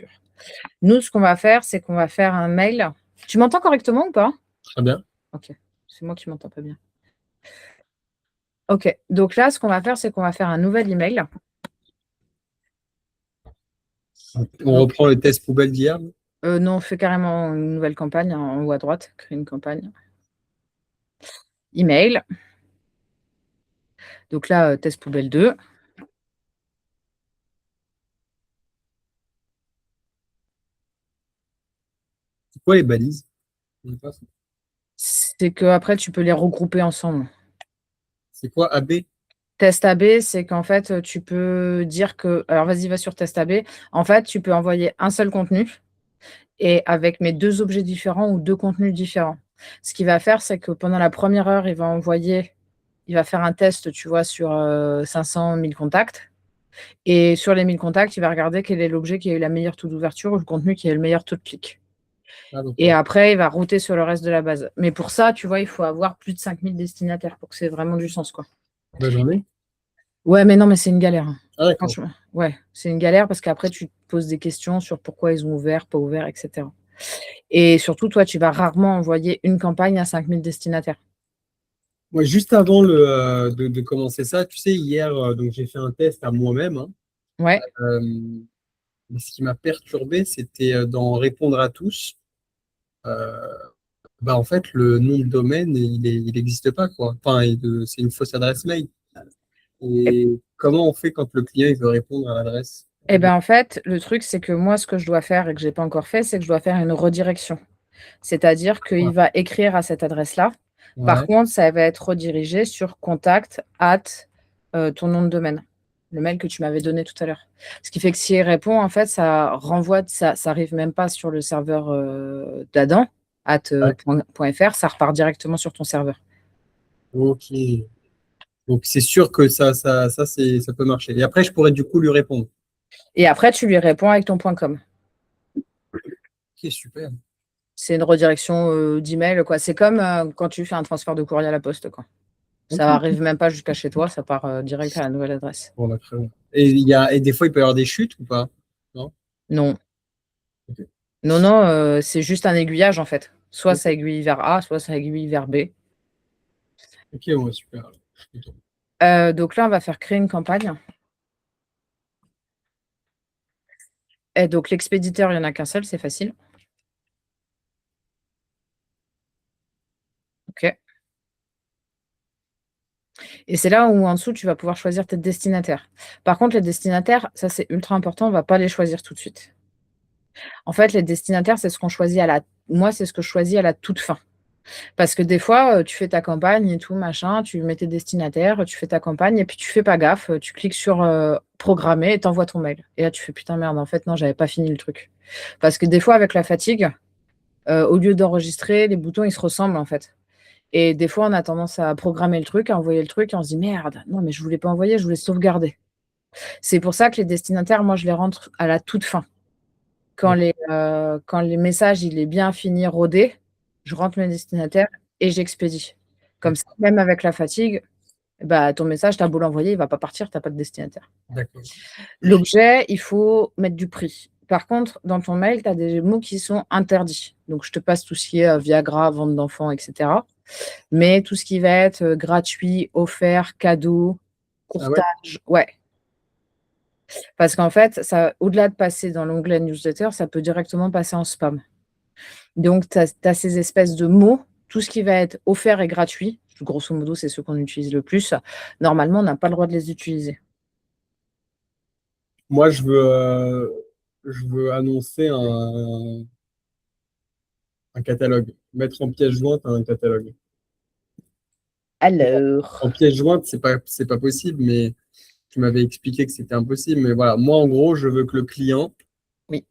facture. Nous, ce qu'on va faire, c'est qu'on va faire un mail. Tu m'entends correctement ou pas? Très bien. Ok, c'est moi qui m'entends pas bien. Ok, donc là, ce qu'on va faire, c'est qu'on va faire un nouvel email. On reprend le test poubelle d'hier. Non, on fait carrément une nouvelle campagne en haut à droite, créer une campagne. Email. Donc là, test poubelle 2. C'est quoi les balises? C'est que après tu peux les regrouper ensemble. C'est quoi AB? Test AB, c'est qu'en fait, tu peux dire que alors vas-y, va sur test AB. En fait, tu peux envoyer un seul contenu et avec mes 2 objets différents ou 2 contenus différents. Ce qu'il va faire, c'est que pendant la première heure, il va faire un test, tu vois, sur, 500 000 contacts et sur les 1000 contacts, il va regarder quel est l'objet qui a eu la meilleure taux d'ouverture ou le contenu qui a eu le meilleur taux de clic Ah, donc, et après, il va router sur le reste de la base. Mais pour ça, tu vois, il faut avoir plus de 5000 destinataires pour que ça ait vraiment du sens, quoi. la journée? Ouais, mais non, mais c'est une galère, hein. Ah, d'accord. Franchement, ouais, c'est une galère parce qu'après, tu te poses des questions sur pourquoi ils ont ouvert, pas ouvert, et cetera. Et surtout, toi, tu vas rarement envoyer une campagne à 5000 destinataires. Moi, juste avant de commencer ça, tu sais, hier, donc j'ai fait un test à moi-même, hein. Ouais. Euh, mais ce qui m'a perturbé, c'était d'en répondre à tous. Euh, Bah, en fait, le nom de domaine, il n'existe pas, quoi. Enfin, c'est une fausse adresse mail. Et, Et comment on fait quand le client il veut répondre à l'adresse? et ben, en fait, le truc, c'est que moi, ce que je dois faire et que j'ai pas encore fait, c'est que je dois faire une redirection. C'est-à-dire qu'il va écrire à cette adresse-là. Par Ouais. contre, ça va être redirigé sur contact at ton nom de domaine, le mail que tu m'avais donné tout à l'heure. Ce qui fait que s'il répond, en fait, ça renvoie, ça arrive même pas sur le serveur d'Adam, Ouais. .fr, ça repart directement sur ton serveur. Ok. Donc c'est sûr que ça peut marcher. Et après, je pourrais du coup lui répondre. Et après, tu lui réponds avec ton .com. Ok, super. C'est une redirection d'email, quoi. C'est comme quand tu fais un transfert de courrier à la poste, quoi. Ça Ok. arrive même pas jusqu'à chez toi, ça part direct à la nouvelle adresse. Bon, bah, très bien. Et des fois, il peut y avoir des chutes ou pas? Non? Non. Ok. Non, non, c'est juste un aiguillage en fait. Soit Ok, ça aiguille vers A, soit ça aiguille vers B. ok, ouais, super. Ok. Donc là, on va faire créer une campagne. Et donc l'expéditeur, il y en a qu'un seul, c'est facile. OK. Et c'est là où en dessous, tu vas pouvoir choisir tes destinataires. Par contre, les destinataires, ça c'est ultra important, on va pas les choisir tout de suite. En fait, les destinataires, c'est ce qu'on choisit moi, c'est ce que je choisis à la toute fin. Parce que des fois, tu fais ta campagne et tout machin, tu mets tes destinataires, tu fais ta campagne et puis tu fais pas gaffe, tu cliques sur, programmer et tu envoies ton mail. Et là, tu fais: «Putain merde, en fait non, j'avais pas fini le truc». Parce que des fois avec la fatigue, au lieu d'enregistrer, les boutons, ils se ressemblent en fait. Et des fois, on a tendance à programmer le truc, à envoyer le truc et on se dit: «Merde, non mais je voulais pas envoyer, je voulais sauvegarder». C'est pour ça que les destinataires, moi, je les rentre à la toute fin. Quand les messages, il est bien fini, rodé, je rentre mes destinataires et j'expédie. Comme ça, même avec la fatigue, bah, ton message, tu as beau l'envoyer, il va pas partir, tu as pas de destinataire. D'accord. L'objet, il faut mettre du prix. Par contre, dans ton mail, tu as des mots qui sont interdits. Donc je te passe tout ce qui est, Viagra, vente d'enfants et cetera. Mais tout ce qui va être, gratuit, offert, cadeau, Ah ouais? courtage, ouais. Parce qu'en fait, ça au-delà de passer dans l'onglet newsletter, ça peut directement passer en spam. Donc tu as ces espèces de mots, tout ce qui va être offert et gratuit, grosso modo, c'est ceux qu'on utilise le plus. Normalement, on n'a pas le droit de les utiliser. Moi, je veux annoncer un catalogue. Mettre en pièce jointe un catalogue. En Alors, pièce jointe, c'est pas possible, mais tu m'avais expliqué que c'était impossible. Mais voilà, moi, en gros, je veux que le client, oui.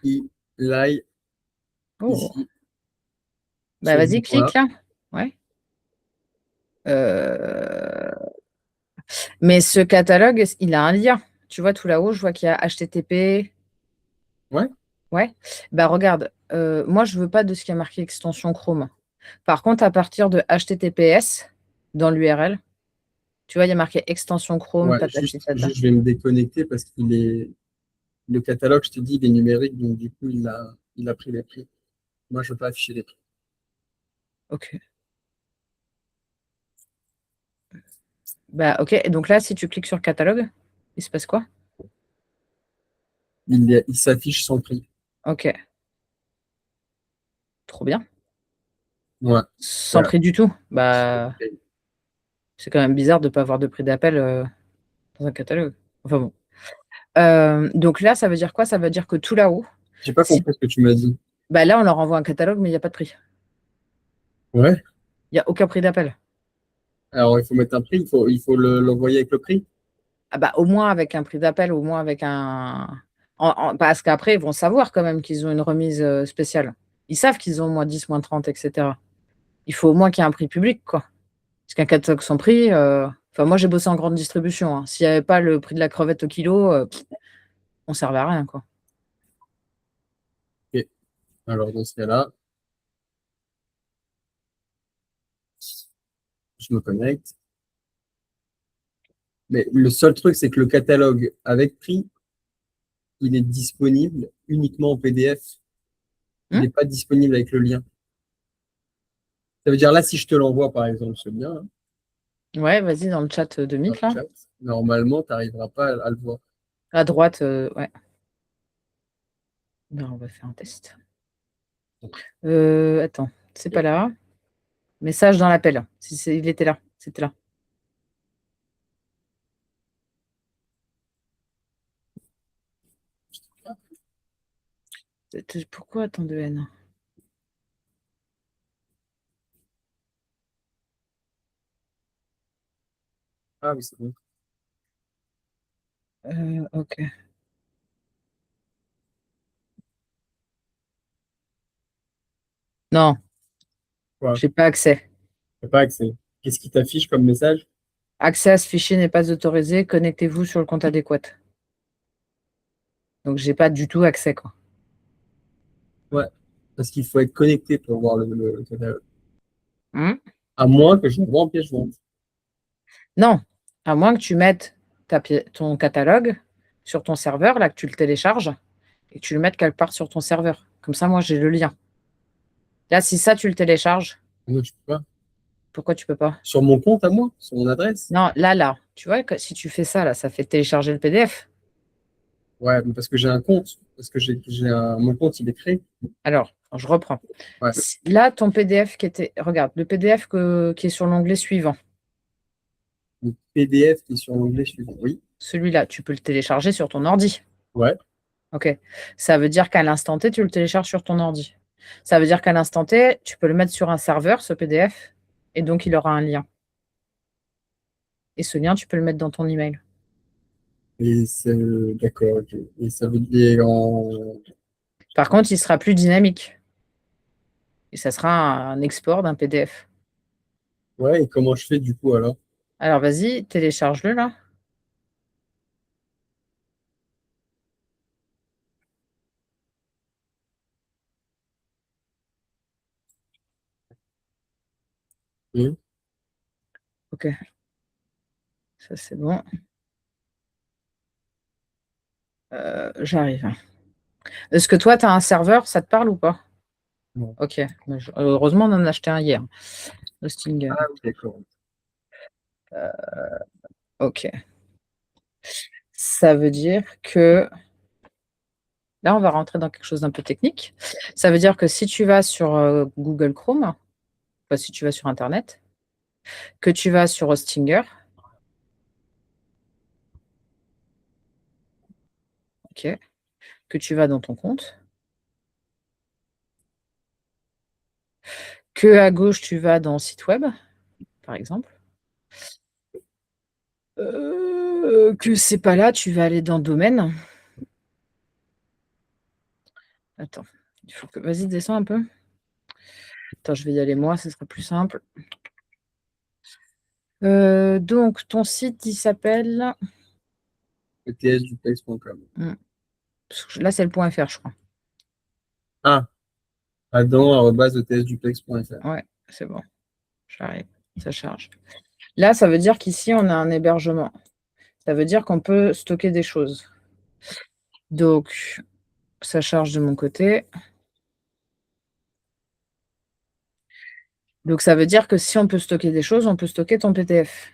il aille Oh, ici, bah, ce vas-y, bouton-là. clique là. Ouais. Heu, mais ce catalogue, il a un lien. Tu vois tout là-haut, je vois qu'il y a HTTP. Ouais? Ouais. Bah, regarde, moi, je veux pas de ce qui a marqué extension Chrome. Par contre, à partir de HTTPS, dans l'URL, tu vois, il y a marqué extension Chrome, Ouais, patati patata. juste, je vais me déconnecter parce il le catalogue, je t'ai dit, il est numérique, donc du coup, il a pris les prix. Moi, je ne veux pas afficher les prix. Ok. Bah, ok. Et donc là, si tu cliques sur catalogue, il se passe quoi? Il s'affiche sans prix. Ok. Trop bien. Ouais. Sans Voilà. prix du tout. Bah, c'est quand même bizarre de ne pas avoir de prix d'appel dans un catalogue. Enfin bon. Donc là, ça veut dire quoi? Ça veut dire que tout là-haut, J'ai pas si... compris ce que tu m'as dit. bah là, on leur envoie un catalogue, mais il n'y a pas de prix. Ouais. Il n'y a aucun prix d'appel. Alors, il faut mettre un prix, il faut l'envoyer avec le prix. Ah bah, au moins avec un prix d'appel, au moins avec un. Parce qu'après, ils vont savoir quand même qu'ils ont une remise spéciale. Ils savent qu'ils ont -10, -30, etc. Il faut au moins qu'il y ait un prix public, quoi. Parce qu'un catalogue sans prix. Enfin, moi, j'ai bossé en grande distribution, hein. S'il n'y avait pas le prix de la crevette au kilo, on ne servait à rien, quoi. Ok. Alors, dans ce cas-là, je me connecte. Mais le seul truc, c'est que le catalogue avec prix, il est disponible uniquement en PDF. Il Hmm. n'est pas disponible avec le lien. Ça veut dire là, si je te l'envoie, par exemple, ce lien, hein, Ouais, vas-y, dans le chat de dans Meet, le là. chat, normalement, tu n'arriveras pas à le voir. À droite, ouais. Ben, on va faire un test. Attends, c'est pas là. Message dans l'appel. Si il était là, c'était là. Pourquoi tant de haine? Ah oui, c'est bon. Ok. Non, Quoi? j'ai pas accès. T'as pas accès. Qu'est-ce qui t'affiche comme message? Accès à ce fichier n'est pas autorisé. Connectez-vous sur le compte adéquat. Donc j'ai pas du tout accès, quoi. Ouais. Parce qu'il faut être connecté pour voir le catalogue. Hmm. À moins que je l'envoie en pièce jointe. Non, à moins que tu mettes ton catalogue sur ton serveur, là, que tu le télécharges, et que tu le mettes quelque part sur ton serveur. Comme ça, moi, j'ai le lien. Là, si ça, tu le télécharges, Non, tu peux pas. pourquoi tu peux pas? Sur mon compte à moi, sur mon adresse. Non, là, tu vois, que si tu fais ça, là, ça fait télécharger le PDF. Ouais, mais parce que j'ai un compte. Parce que mon compte, il est créé. Alors, je reprends. Ouais. Là, ton PDF qui était. Regarde, le PDF qui est sur l'onglet suivant. Le PDF qui est sur l'onglet suivant. Oui. Celui-là, tu peux le télécharger sur ton ordi. Ouais. OK. Ça veut dire qu'à l'instant T, tu le télécharges sur ton ordi. Ça veut dire qu'à l'instant T, tu peux le mettre sur un serveur, ce PDF, et donc il aura un lien. Et ce lien, tu peux le mettre dans ton email. Et c'est d'accord. Ok. Et ça veut dire Par contre, il sera plus dynamique. Et ça sera un export d'un PDF. Ouais, et comment je fais du coup alors? Alors, vas-y, télécharge-le là. Hmm. OK. Ça, c'est bon. J'arrive. Est-ce que toi, tu as un serveur? Ça te parle ou pas? Non. OK. Heureusement, on en a acheté un hier. Hosting. Ah oui, d'accord. OK. Ça veut dire que là, on va rentrer dans quelque chose d'un peu technique. Ça veut dire que si tu vas sur Google Chrome, enfin, si tu vas sur Internet, que tu vas sur Hostinger, OK, que tu vas dans ton compte, que à gauche, tu vas dans site web, par exemple, que c'est pas là, tu vas aller dans domaine. Attends, il faut que. Vas-y, descends un peu. Attends, je vais y aller moi, ce sera plus simple. Donc, ton site, il s'appelle. ETSDuplex.com. Là, c'est le point .fr, je crois. Ah, Adam@etsduplex.fr. Ouais, c'est bon. J'arrive. Ça charge. Là, ça veut dire qu'ici, on a un hébergement. Ça veut dire qu'on peut stocker des choses. Donc, ça charge de mon côté. Donc, ça veut dire que si on peut stocker des choses, on peut stocker ton PDF.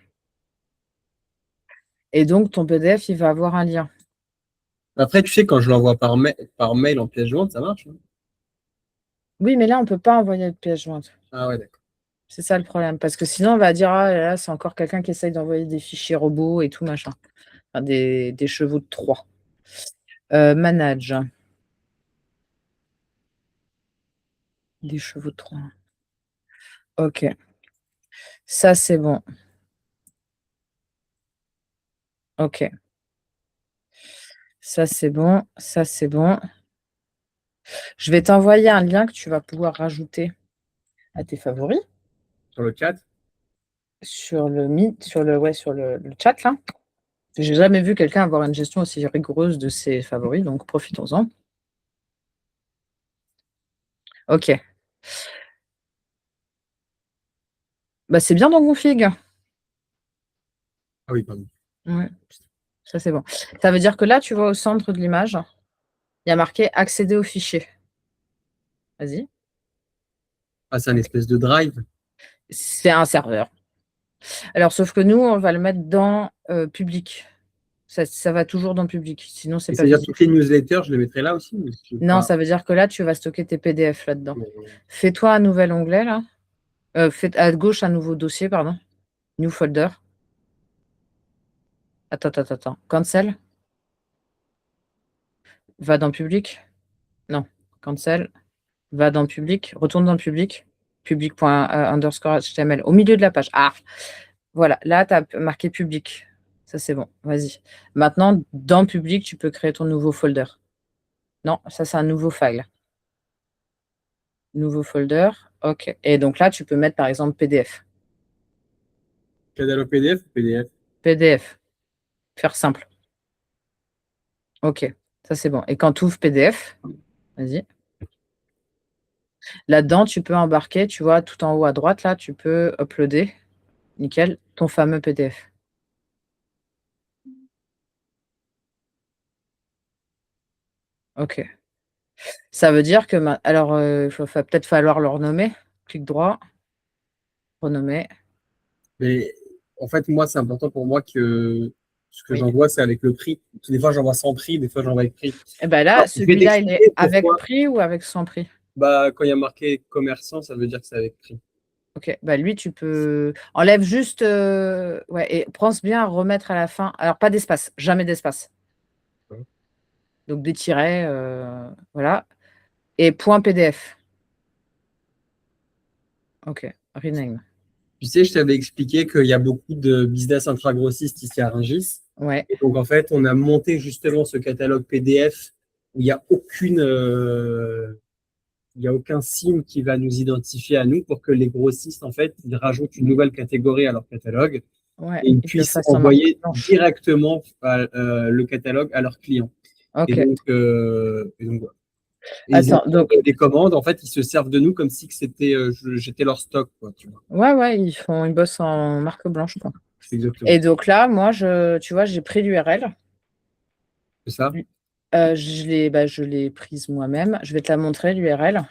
Et donc, ton PDF, il va avoir un lien. Après, tu sais, quand je l'envoie par mail en pièce jointe, ça marche, hein? Oui, mais là, on ne peut pas envoyer de pièce jointe. Ah ouais, d'accord. C'est ça le problème. Parce que sinon, on va dire, ah là, c'est encore quelqu'un qui essaye d'envoyer des fichiers robots et tout, machin. Enfin, des chevaux de Troie. Manage. Des chevaux de Troie. Ok. Ça, c'est bon. Ok. Ça, c'est bon. Ça, c'est bon. Je vais t'envoyer un lien que tu vas pouvoir rajouter à tes favoris Sur le chat? sur le Meet, sur le chat là. J'ai jamais vu quelqu'un avoir une gestion aussi rigoureuse de ses favoris, donc profitons-en. Ok. Bah, c'est bien dans config. Ah oui, pardon. Ouais, ça c'est bon. Ça veut dire que là, tu vois au centre de l'image, il y a marqué accéder au fichier. Vas-y. Ah, c'est un espèce de drive. C'est un serveur. Alors, sauf que nous, on va le mettre dans public. Ça va toujours dans public, sinon c'est Et pas c'est-à-dire visible. toutes les newsletters, je les mettrai là aussi? Non, ça veut dire que là, tu vas stocker tes PDF là-dedans. Mais- Fais-toi un nouvel onglet là. Fais à gauche un nouveau dossier, pardon. New folder. Attends. Cancel. Va dans public. Non. Cancel. Va dans public. Retourne dans public. Public._html. Au milieu de la page. Ah, voilà. Là, tu as marqué public. Ça, c'est bon. Vas-y. Maintenant, dans public, tu peux créer ton nouveau folder. Non, ça, c'est un nouveau file. Nouveau folder. OK. Et donc là, tu peux mettre, par exemple, PDF. Catalogue PDF ou PDF? PDF. Faire simple. OK. Ça, c'est bon. Et quand tu ouvres PDF, vas-y. Là-dedans, tu peux embarquer, tu vois, tout en haut à droite, là, tu peux uploader, nickel, ton fameux PDF. OK. Ça veut dire que alors, il va peut-être falloir le renommer. Clic droit, renommer. Mais en fait, moi, c'est important pour moi que ce que Oui. j'envoie, c'est avec le prix. Des fois, j'envoie sans prix, des fois, j'envoie avec prix. Et ben là, Alors, je vais celui-là, il est t'expliquer avec pourquoi. prix ou avec sans prix? Bah, quand il y a marqué commerçant, ça veut dire que c'est avec prix. OK. Bah lui, tu peux enlève juste, ouais, et pense bien à remettre à la fin. Alors pas d'espace, jamais d'espace. Ouais. Donc des tirets, voilà, et point PDF. OK, rename. Tu sais, je t'avais expliqué qu'il y a beaucoup de business intra-grossistes ici à Rungis. Ouais, Et donc, en fait, on a monté justement ce catalogue PDF où il n'y a il y a aucun signe qui va nous identifier à nous pour que les grossistes, en fait, ils rajoutent une nouvelle catégorie à leur catalogue ouais, et ils et te puissent fasse en marque envoyer blanche. directement le catalogue à leurs clients. OK. Et donc, voilà. Et ils Attends, donc ont des commandes, en fait, ils se servent de nous comme si que c'était, j'étais leur stock, quoi, tu vois. ouais, ils bossent en marque blanche, quoi. C'est exactement Et ça. donc là, moi, tu vois, j'ai pris l'URL. C'est ça? Je l'ai prise moi-même. Je vais te la montrer, l'URL.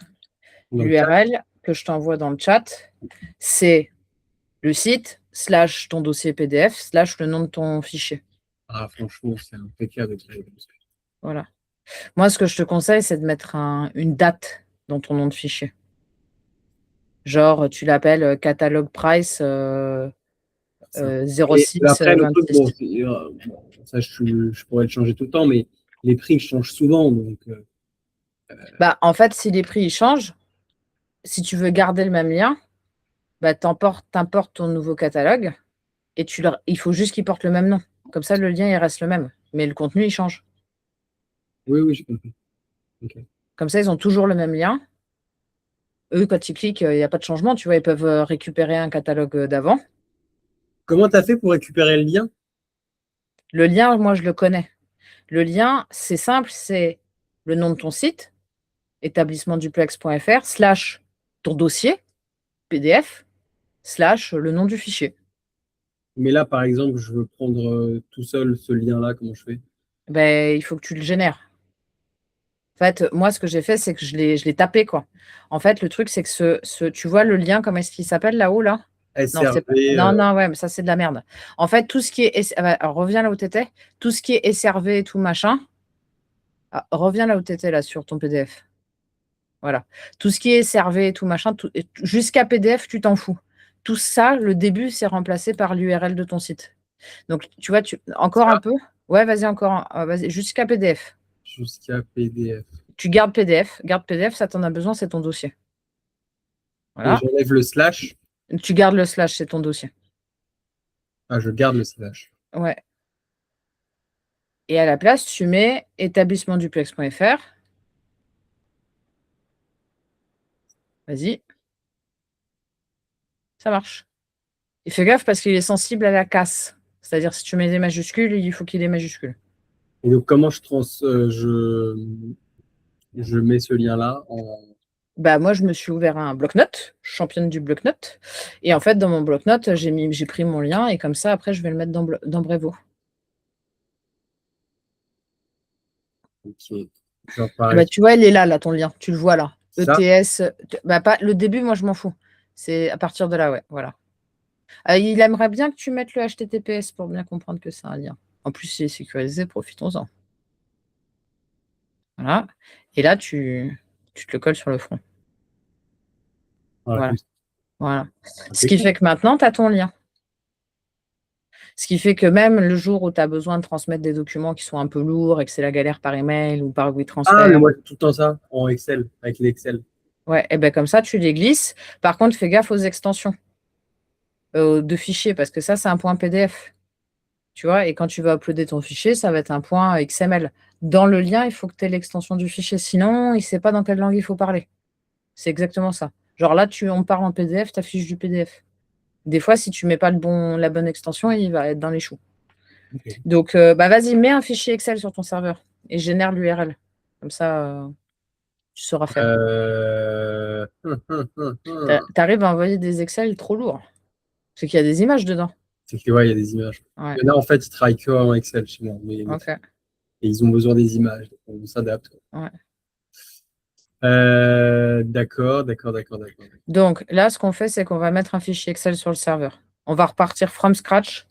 Dans le chat. L'URL que je t'envoie dans le chat, c'est le site / ton dossier PDF / le nom de ton fichier. Ah, franchement, c'est impeccable de travailler comme ça. Voilà. Moi, ce que je te conseille, c'est de mettre une date dans ton nom de fichier. Genre, tu l'appelles catalogue price Ça. Et 06 après, le truc, 26. bon, ça, je pourrais le changer tout le temps, mais les prix changent souvent. Donc, Bah, en fait, si les prix ils changent, si tu veux garder le même lien, bah, t'importes ton nouveau catalogue et il faut juste qu'il porte le même nom. Comme ça, le lien, il reste le même. Mais le contenu, il change. oui, oui, j'ai compris. Ok. Comme ça, ils ont toujours le même lien. Eux, quand ils cliquent, il n'y a pas de changement. Tu vois, ils peuvent récupérer un catalogue d'avant. Comment tu as fait pour récupérer le lien? Le lien, moi, je le connais. Le lien, c'est simple, c'est le nom de ton site, établissementduplex.fr, / ton dossier, PDF, / le nom du fichier. Mais là, par exemple, je veux prendre tout seul ce lien-là, comment je fais? Ben, il faut que tu le génères. En fait, moi, ce que j'ai fait, c'est que je l'ai tapé, quoi. En fait, le truc, c'est que tu vois le lien, comment est-ce qu'il s'appelle là-haut, là? Non, c'est pas. SRV, Non, non, ouais, mais ça, c'est de la merde. En fait, tout ce qui est. Alors, reviens là où t'étais. Tout ce qui est SRV et tout machin. Ah, reviens là où t'étais, là, sur ton PDF. Voilà. Tout ce qui est SRV et tout machin, jusqu'à PDF, tu t'en fous. Tout ça, le début, c'est remplacé par l'URL de ton site. Donc, tu vois, encore un ça, peu. Ouais, vas-y, encore. Vas-y, jusqu'à PDF. jusqu'à PDF. Tu gardes PDF. Garde PDF, ça t'en a besoin, c'est ton dossier. Et Voilà. j'enlève le slash. Tu gardes le slash, c'est ton dossier. Ah, je garde le slash. Ouais. Et à la place, tu mets établissementduplex.fr. Vas-y, ça marche. Et fais gaffe parce qu'il est sensible à la casse. C'est-à-dire, si tu mets des majuscules, il faut qu'il ait des majuscules. Et donc, comment je mets ce lien-là en. Bah, moi, je me suis ouvert un bloc-notes, championne du bloc-notes. Et en fait, dans mon bloc-notes, j'ai pris mon lien et comme ça, après, je vais le mettre dans Brevo. Ok. Genre, Bah, pareil. tu vois, il est là, ton lien. Tu le vois là. Ça, ETS. Bah, pas le début, moi, je m'en fous. C'est à partir de là, ouais. Voilà. Il aimerait bien que tu mettes le HTTPS pour bien comprendre que c'est un lien. En plus, il est sécurisé, profitons-en. Voilà. Et là, tu te le colles sur le front. voilà, Voilà. Voilà. Ce qui impeccable. fait que maintenant, tu as ton lien. Ce qui fait que même le jour où tu as besoin de transmettre des documents qui sont un peu lourds et que c'est la galère par email ou par Ah, mais WeTransfer, moi, tout le temps ça, en Excel, avec l'Excel. ouais, et ben comme ça, tu les glisses. Par contre, fais gaffe aux extensions de fichiers parce que ça, c'est un point PDF. Tu vois, et quand tu vas uploader ton fichier, ça va être un point XML. Dans le lien, il faut que tu aies l'extension du fichier. Sinon, il ne sait pas dans quelle langue il faut parler. C'est exactement ça. Genre là, on parle en PDF, tu affiches du PDF. Des fois, si tu ne mets pas la bonne extension, il va être dans les choux. Ok. Donc, bah, vas-y, mets un fichier Excel sur ton serveur et génère l'URL. Comme ça, tu sauras faire. Euh... Tu arrives à envoyer des Excel trop lourds. C'est qu'il y a des images dedans. C'est que, ouais, il y a des images. Ouais, Il y en a, en fait, ils travaillent que en Excel chez moi, ok. et ils ont besoin des images, donc on s'adapte. Ouais. D'accord, d'accord, d'accord, d'accord. Donc, là, ce qu'on fait, c'est qu'on va mettre un fichier Excel sur le serveur. On va repartir from scratch.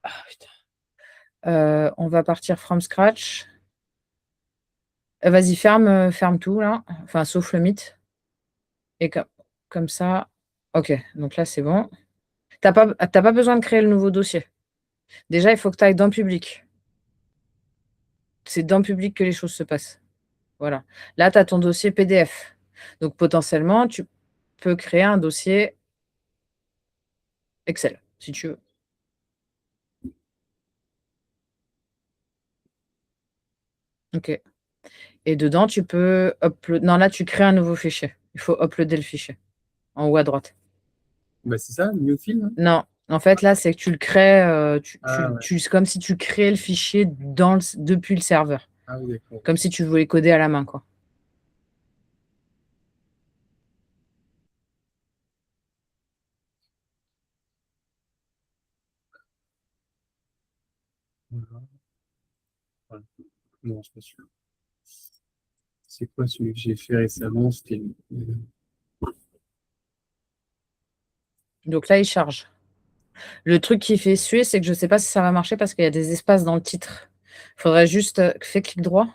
Ah, putain. On va partir from scratch. Vas-y, ferme tout, là. Enfin, sauf le mythe. Et comme ça. OK, donc là, c'est bon. T'as pas besoin de créer le nouveau dossier. Déjà, il faut que tu ailles dans public. C'est dans public que les choses se passent. Voilà. Là, tu as ton dossier PDF. Donc, potentiellement, tu peux créer un dossier Excel, si tu veux. OK. Et dedans, tu peux upload. Non, là, tu crées un nouveau fichier. Il faut uploader le fichier en haut à droite. Bah, c'est ça, New Film, hein. Non, en fait, là, c'est que tu le crées. Ah, ouais. C'est comme si tu créais le fichier depuis le serveur. Ah, oui, d'accord. Comme si tu voulais coder à la main, quoi. Voilà. Voilà. Non, je suis pas sûr. C'est quoi celui que j'ai fait récemment? C'était. Donc là, il charge. Le truc qui fait suer, c'est que je ne sais pas si ça va marcher parce qu'il y a des espaces dans le titre. Il faudrait juste fais clic droit.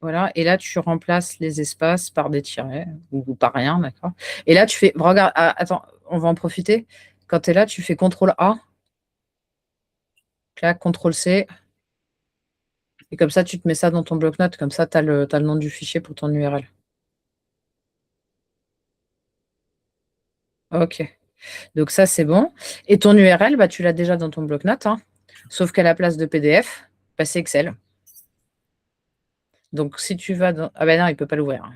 Voilà. Et là, tu remplaces les espaces par des tirets ou par rien, d'accord. Et là, tu fais. Regarde, attends, on va en profiter. Quand tu es là, tu fais CTRL A, clac, CTRL C. Et comme ça, tu te mets ça dans ton bloc-notes. Comme ça, tu as le nom du fichier pour ton URL. OK. Donc ça, c'est bon. Et ton URL, bah, tu l'as déjà dans ton bloc-notes, hein. Sauf qu'à la place de PDF, bah, c'est Excel. Donc si tu vas dans. Ah ben non, il ne peut pas l'ouvrir.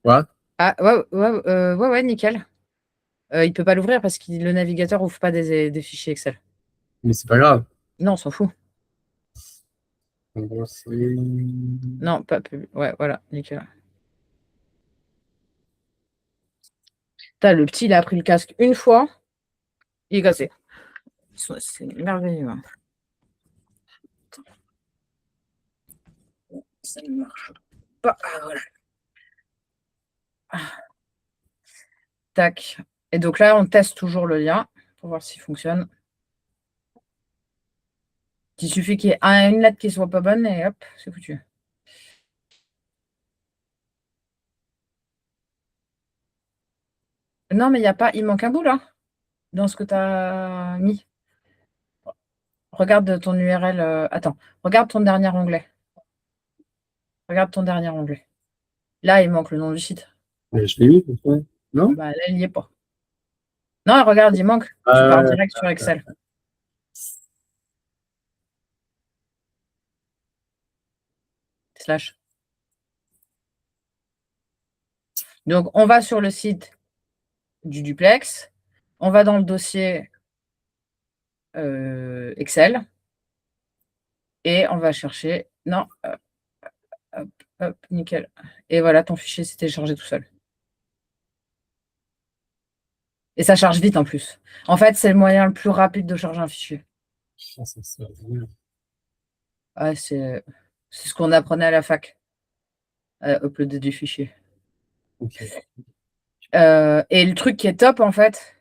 Quoi? Ah ouais, ouais, ouais, ouais, nickel. Il ne peut pas l'ouvrir parce que le navigateur ouvre pas des fichiers Excel. Mais c'est pas grave. Non, on s'en fout. En gros, c'est. Non, pas. Ouais, voilà, nickel. Le petit, il a pris le casque une fois, il est cassé. C'est merveilleux, hein. Ça ne marche pas. Ah, voilà. Tac. Et donc là, on teste toujours le lien pour voir s'il fonctionne. Il suffit qu'il y ait une lettre qui soit pas bonne et hop, c'est foutu. Non, mais il manque un bout là, dans ce que tu as mis. Regarde ton URL. Attends, regarde ton dernier onglet. Regarde ton dernier onglet. Là, il manque le nom du site. Je l'ai eu, pourquoi? Non? Bah, là, il n'y est pas. Non, regarde, il manque. Tu pars direct sur Excel. Slash. Donc, on va sur le site du duplex. On va dans le dossier Excel. Et on va chercher. Non. Hop, hop, nickel. Et voilà, ton fichier s'est téléchargé tout seul. Et ça charge vite en plus. En fait, c'est le moyen le plus rapide de charger un fichier. Ah, c'est ce qu'on apprenait à la fac. Uploader du fichier. Ok. Et le truc qui est top, en fait,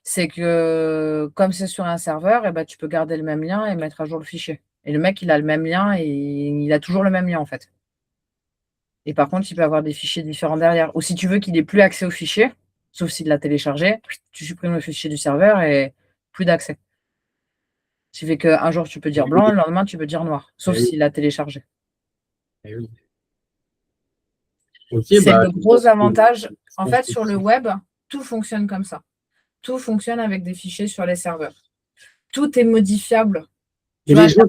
c'est que comme c'est sur un serveur, et ben, tu peux garder le même lien et mettre à jour le fichier. Et le mec, il a le même lien et il a toujours le même lien, en fait. Et par contre, il peut avoir des fichiers différents derrière. Ou si tu veux qu'il n'ait plus accès au fichier, sauf s'il l'a téléchargé, tu supprimes le fichier du serveur et plus d'accès. Ce qui fait qu'un jour, tu peux dire blanc, le lendemain, tu peux dire noir, sauf s'il l'a téléchargé. Oui. Ok, C'est bah, le gros avantage. En fait, sur le web, tout fonctionne comme ça. Tout fonctionne avec des fichiers sur les serveurs. Tout est modifiable. et les gens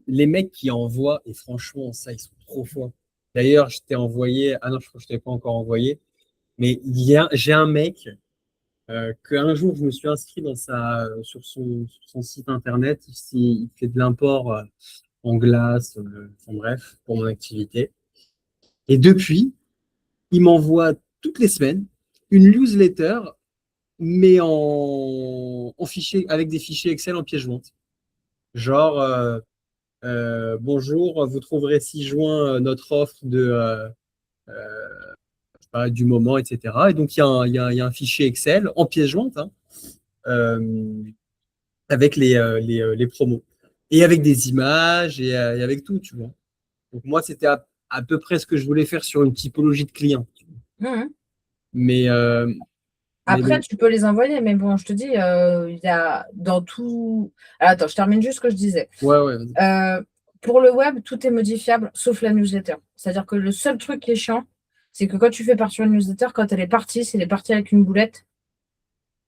les mecs qui envoient, et franchement, ça, ils sont trop forts. D'ailleurs, je t'ai envoyé, ah non, je crois que je t'ai pas encore envoyé, mais j'ai un mec qu'un jour je me suis inscrit sur son site internet. Il fait de l'import en glace, enfin bref, pour mon activité. Et depuis, il m'envoie toutes les semaines une newsletter, mais en fichier, avec des fichiers Excel en pièce jointe. Genre, bonjour, vous trouverez ci-joint notre offre je sais pas, du moment, etc. Et donc, il y a un fichier Excel en pièce jointe, hein, euh, avec les promos. Et avec des images et avec tout, tu vois. Donc, moi, c'était à peu près ce que je voulais faire sur une typologie de clients. Mmh. Mais, Après, bon, tu peux les envoyer, mais bon, je te dis, il y a dans tout. Alors, attends, je termine juste ce que je disais. ouais, ouais. Pour le web, tout est modifiable sauf la newsletter. C'est-à-dire que le seul truc qui est chiant, c'est que quand tu fais partir une newsletter, quand elle est partie, si elle est partie avec une boulette,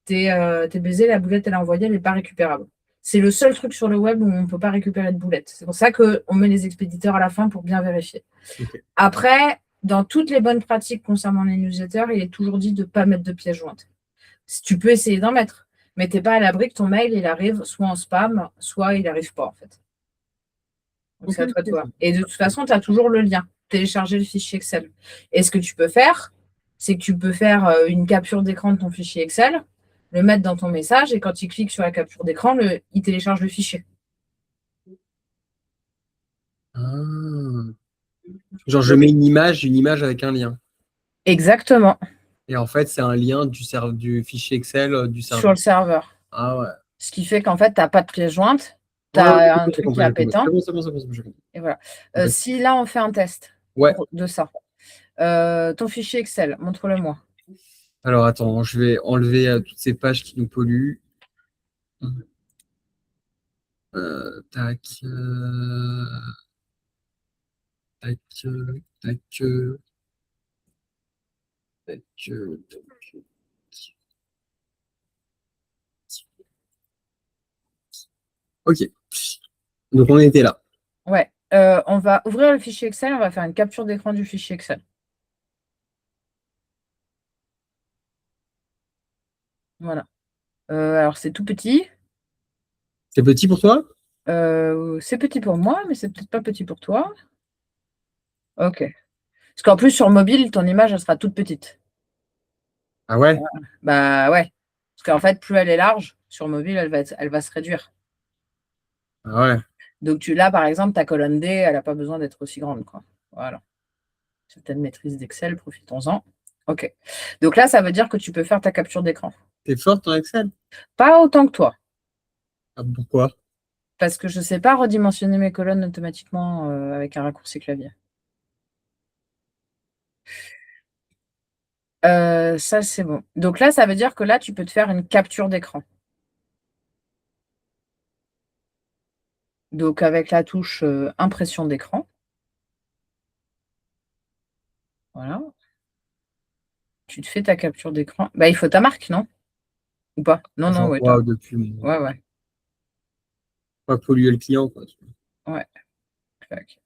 t'es baisé, la boulette, elle est envoyée, elle n'est pas récupérable. C'est le seul truc sur le web où on ne peut pas récupérer de boulette. C'est pour ça qu'on met les expéditeurs à la fin pour bien vérifier. Okay. Après, dans toutes les bonnes pratiques concernant les newsletters, il est toujours dit de ne pas mettre de pièces jointes. Si tu peux essayer d'en mettre, mais tu n'es pas à l'abri que ton mail, il arrive soit en spam, soit il n'arrive pas, en fait. Donc, c'est à toi de voir. Et de toute façon, tu as toujours le lien. Télécharger le fichier Excel. Et ce que tu peux faire, c'est que tu peux faire une capture d'écran de ton fichier Excel, le mettre dans ton message, et quand il clique sur la capture d'écran, il télécharge le fichier. Ah. Genre, je mets une image avec un lien. Exactement. Et en fait, c'est un lien du fichier Excel du serveur. Sur le serveur. Ah ouais. Ce qui fait qu'en fait, tu n'as pas de pièce jointe, tu Ouais, as un truc qui est appétant. C'est bon, j'ai compris. Et voilà. Si là, on fait un test de ça, ton fichier Excel, montre-le-moi. Alors, attends, je vais enlever toutes ces pages qui nous polluent. Tac. Tac. Tac. Tac. Ok. Donc, on était là. Ouais. On va ouvrir le fichier Excel, on va faire une capture d'écran du fichier Excel. Voilà. Alors, c'est tout petit. C'est petit pour toi? C'est petit pour moi, mais c'est peut-être pas petit pour toi. Ok. Parce qu'en plus, sur mobile, ton image, elle sera toute petite. Ah ouais? Bah ouais. Parce qu'en fait, plus elle est large, sur mobile, elle va se réduire. Ah ouais. Donc là, par exemple, ta colonne D, elle n'a pas besoin d'être aussi grande, quoi. Voilà. Certaines maîtrises d'Excel, profitons-en. OK. Donc là, ça veut dire que tu peux faire ta capture d'écran. T'es forte en Excel? Pas autant que toi, Ah, pourquoi? parce que je ne sais pas redimensionner mes colonnes automatiquement avec un raccourci clavier. Ça, c'est bon. Donc là, ça veut dire que là, tu peux te faire une capture d'écran. Donc avec la touche impression d'écran. Voilà. Tu te fais ta capture d'écran. Bah, il faut ta marque, non? Ou pas? Non, non, ouais, J'envoie depuis mon. ouais, ouais. Pas polluer le client, quoi. Ouais. Clac.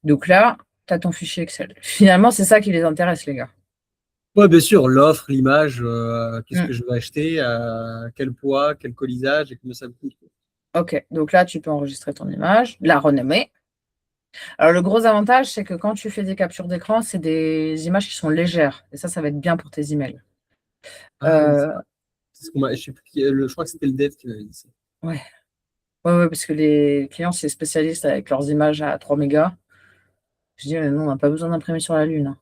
Donc là, tu as ton fichier Excel. Finalement, c'est ça qui les intéresse, les gars. Ouais, bien sûr, l'offre, l'image, qu'est-ce Mmh. que je vais acheter, quel poids, quel colisage et combien ça me coûte. OK, donc là, tu peux enregistrer ton image, la renommer. Alors le gros avantage, c'est que quand tu fais des captures d'écran, c'est des images qui sont légères et ça va être bien pour tes emails. Ah oui, Heu, c'est ce qu'on m'a. Je sais plus je crois que c'était le dev qui m'avait dit ça. ouais. Ouais, ouais, parce que les clients, c'est spécialistes avec leurs images à 3 mégas. Je dis: «Mais non, on n'a pas besoin d'imprimer sur la lune, hein».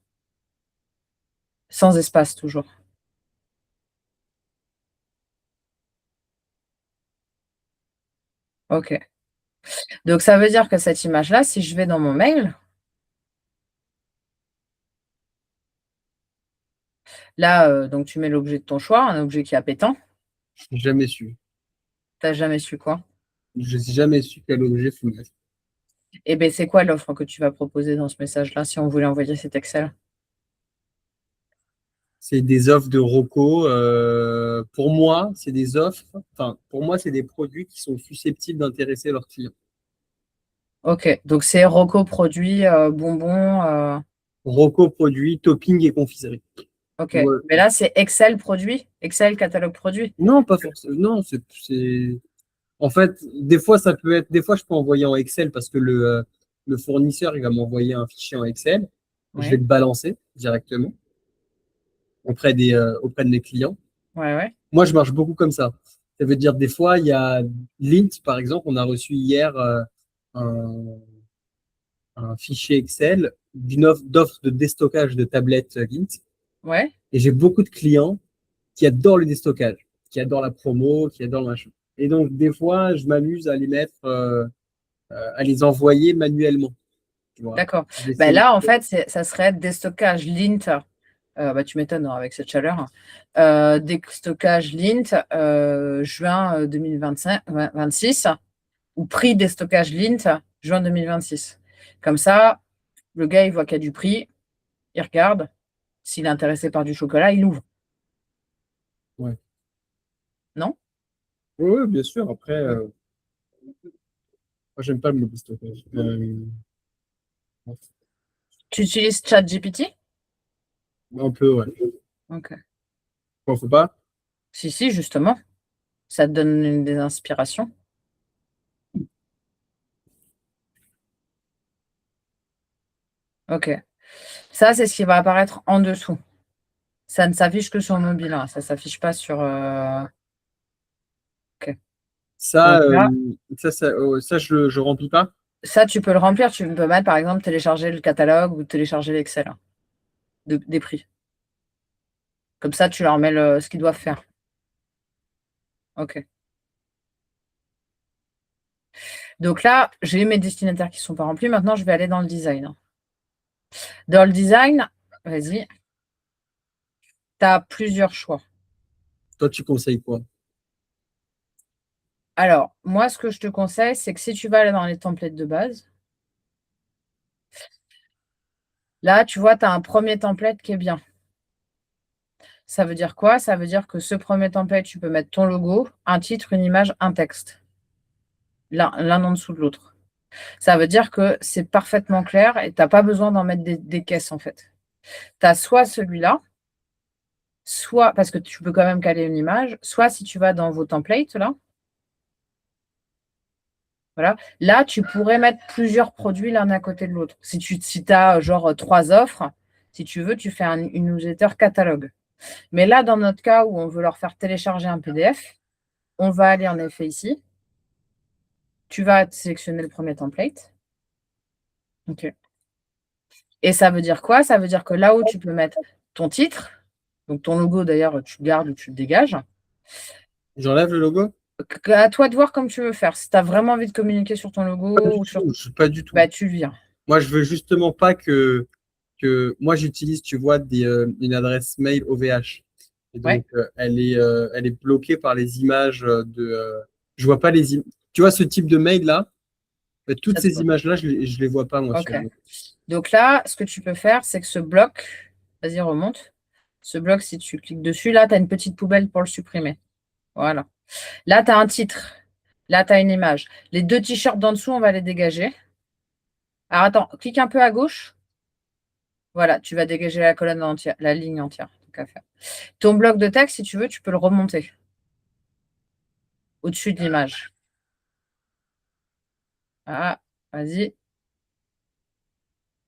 Sans espace toujours. OK. Donc ça veut dire que cette image-là, si je vais dans mon mail, là, donc tu mets l'objet de ton choix, un objet qui est appétant. J'ai jamais su. Tu as jamais su quoi? Je n'ai jamais su quel objet faut mettre. Eh beh, c'est quoi l'offre que tu vas proposer dans ce message-là, si on voulait envoyer cet Excel? C'est des offres de Rocco. Pour moi, c'est des offres. Enfin, pour moi, c'est des produits qui sont susceptibles d'intéresser leurs clients. OK, donc c'est Rocco produits, bonbons, Rocco produits, topping et confiserie. OK. Ouais. Mais là, c'est Excel produits? Excel catalogue produits? Non, pas forcément. Non, en fait, des fois, ça peut être. Des fois, je peux envoyer en Excel parce que le fournisseur, il va m'envoyer un fichier en Excel. Je vais Oui. le balancer directement auprès de mes clients. Ouais, ouais. Moi, je marche beaucoup comme ça. Ça veut dire, des fois, il y a Lint, par exemple, on a reçu hier un, un fichier Excel d'offre de déstockage de tablettes Lint. Ouais. Et j'ai beaucoup de clients qui adorent le déstockage, qui adorent la promo, qui adorent le machin. Et donc, des fois, je m'amuse à les mettre, à les envoyer manuellement. Tu vois. D'accord. Bah, J'essaie. là, en fait, ça serait déstockage Lint, bah, tu m'étonnes, hein, avec cette chaleur. Déstockage Lint, juin, 26 ou prix déstockage Lint, juin 2026. Comme ça, le gars, il voit qu'il y a du prix, il regarde. S'il est intéressé par du chocolat, il ouvre. Ouais. Non? Oui, ouais, bien sûr. Après, Mmh. moi, j'aime pas le mot déstockage. Tu utilises ChatGPT? Un peu, ouais. OK. Bon, faut pas. Si, si, justement, ça te donne des inspirations. OK. Ça, c'est ce qui va apparaître en dessous. Ça ne s'affiche que sur mobile, hein, ça s'affiche pas sur, OK. Ça, Donc là, je remplis pas. ça, tu peux le remplir. Tu peux mettre, par exemple, télécharger le catalogue ou télécharger l'Excel, hein, des prix. Comme ça, tu leur mets ce qu'ils doivent faire. OK. Donc là, j'ai mes destinataires qui ne sont pas remplis. Maintenant, je vais aller dans le design. Dans le design, vas-y, tu as plusieurs choix. Toi, tu conseilles quoi? Alors, moi, ce que je te conseille, c'est que si tu vas aller dans les templates de base, là, tu vois, tu as un premier template qui est bien. Ça veut dire quoi? Ça veut dire que ce premier template, tu peux mettre ton logo, un titre, une image, un texte, l'un en dessous de l'autre. Ça veut dire que c'est parfaitement clair et tu as pas besoin d'en mettre des caisses, en fait. Tu as soit celui-là, soit parce que tu peux quand même caler une image, soit si tu vas dans vos templates là, voilà, là, tu pourrais mettre plusieurs produits l'un à côté de l'autre. Si tu as genre 3 offres, si tu veux, tu fais une newsletter catalogue. Mais là, dans notre cas où on veut leur faire télécharger un PDF, on va aller en effet ici Tu vas sélectionner le premier template. OK. Et ça veut dire quoi? Ça veut dire que là où tu peux mettre ton titre, donc ton logo d'ailleurs, tu le gardes ou tu le dégages. J'enlève le logo? À toi de voir comme tu veux faire. Si tu as vraiment envie de communiquer sur ton logo ou sur Pas du tout. bah, tu le vires. Moi, je veux justement pas que moi j'utilise, tu vois, une adresse mail OVH. Et donc, elle est bloquée par les images je vois pas les images. Tu vois ce type de mail là? Toutes ces images-là, je les vois pas, moi. OK. Donc là, ce que tu peux faire, c'est que ce bloc, vas-y, remonte. Ce bloc, si tu cliques dessus, là, tu as une petite poubelle pour le supprimer. Voilà. Là, tu as un titre. Là, tu as une image. Les 2 t-shirts d'en dessous, on va les dégager. Alors attends, clique un peu à gauche. Voilà, tu vas dégager la colonne entière, la ligne entière. Tant qu'à faire. Ton bloc de texte, si tu veux, tu peux le remonter au-dessus de l'image. Ah, vas-y.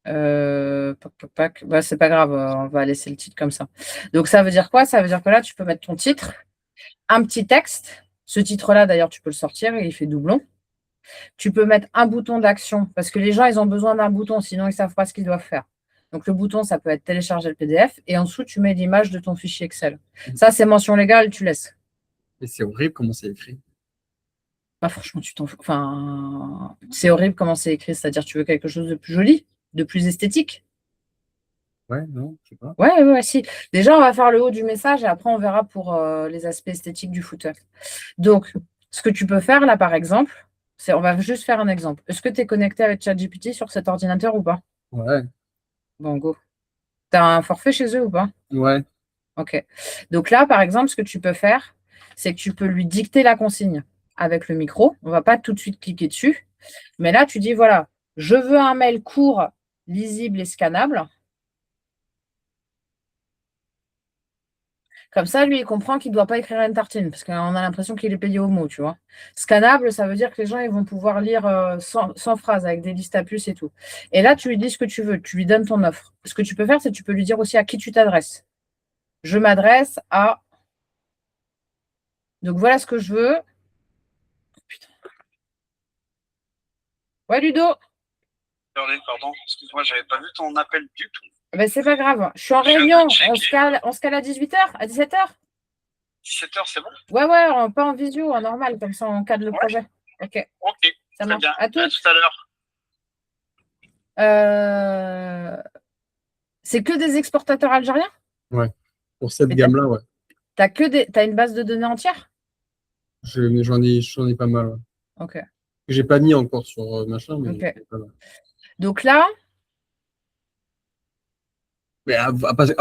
Bah, c'est pas grave, on va laisser le titre comme ça. Donc ça veut dire quoi? Ça veut dire que là, tu peux mettre ton titre, un petit texte. Ce titre-là, d'ailleurs, tu peux le sortir et il fait doublon. Tu peux mettre un bouton d'action parce que les gens, ils ont besoin d'un bouton, sinon ils ne savent pas ce qu'ils doivent faire. Donc le bouton, ça peut être télécharger le PDF et en dessous, tu mets l'image de ton fichier Excel. Ça, c'est mention légale, tu laisses. Et c'est horrible comment c'est écrit. Bah, franchement, tu t'en fous. Enfin, c'est horrible comment c'est écrit, c'est-à-dire tu veux quelque chose de plus joli, de plus esthétique. Ouais, non, je sais pas. Ouais, si. Déjà, on va faire le haut du message et après, on verra pour les aspects esthétiques du footer. Donc, ce que tu peux faire là, par exemple, c'est, on va juste faire un exemple. Est-ce que tu es connecté avec ChatGPT sur cet ordinateur ou pas? Ouais. Bon, go. Tu as un forfait chez eux ou pas? Ouais. OK. Donc là, par exemple, ce que tu peux faire, c'est que tu peux lui dicter la consigne avec le micro. On ne va pas tout de suite cliquer dessus. Mais là, tu dis, voilà, je veux un mail court, lisible et scannable. Comme ça, lui, il comprend qu'il ne doit pas écrire une tartine, parce qu'on a l'impression qu'il est payé au mot, tu vois. Scannable, ça veut dire que les gens ils vont pouvoir lire sans phrase, avec des listes à puces et tout. Et là, tu lui dis ce que tu veux, tu lui donnes ton offre. Ce que tu peux faire, c'est que tu peux lui dire aussi à qui tu t'adresses. Je m'adresse à... Donc voilà ce que je veux. Oh, putain. Ouais, Ludo. Pardon, excuse-moi, j'avais pas vu ton appel du tout. Ben, c'est pas grave. Je suis en réunion. On se cale à 18h, à 17h. 17h, c'est bon? Ouais, pas en visio, en normal, comme ça on cadre le projet. Ok. Ok, Ça très marche. bien. À tout À l'heure. C'est que des exportateurs algériens? Ouais. Pour cette Mais gamme-là, ouais. T'as une base de données entière? J'en ai pas mal, ouais. Ok. J'ai pas mis encore sur machin, mais Ok. j'en ai pas mal. Donc là, Mais,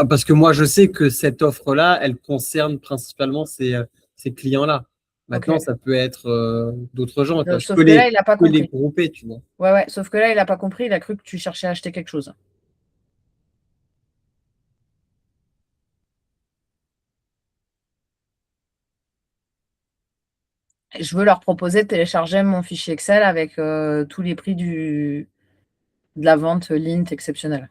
parce que moi, je sais que cette offre-là, elle concerne principalement ces clients-là. Maintenant, ok. ça peut être d'autres gens. Quoi. Sauf que là, il n'a pas Je peux les compris. grouper, tu vois. Ouais. Sauf que là, il n'a pas compris. Il a cru que tu cherchais à acheter quelque chose. Et je veux leur proposer de télécharger mon fichier Excel avec tous les prix de la vente Lint exceptionnelle.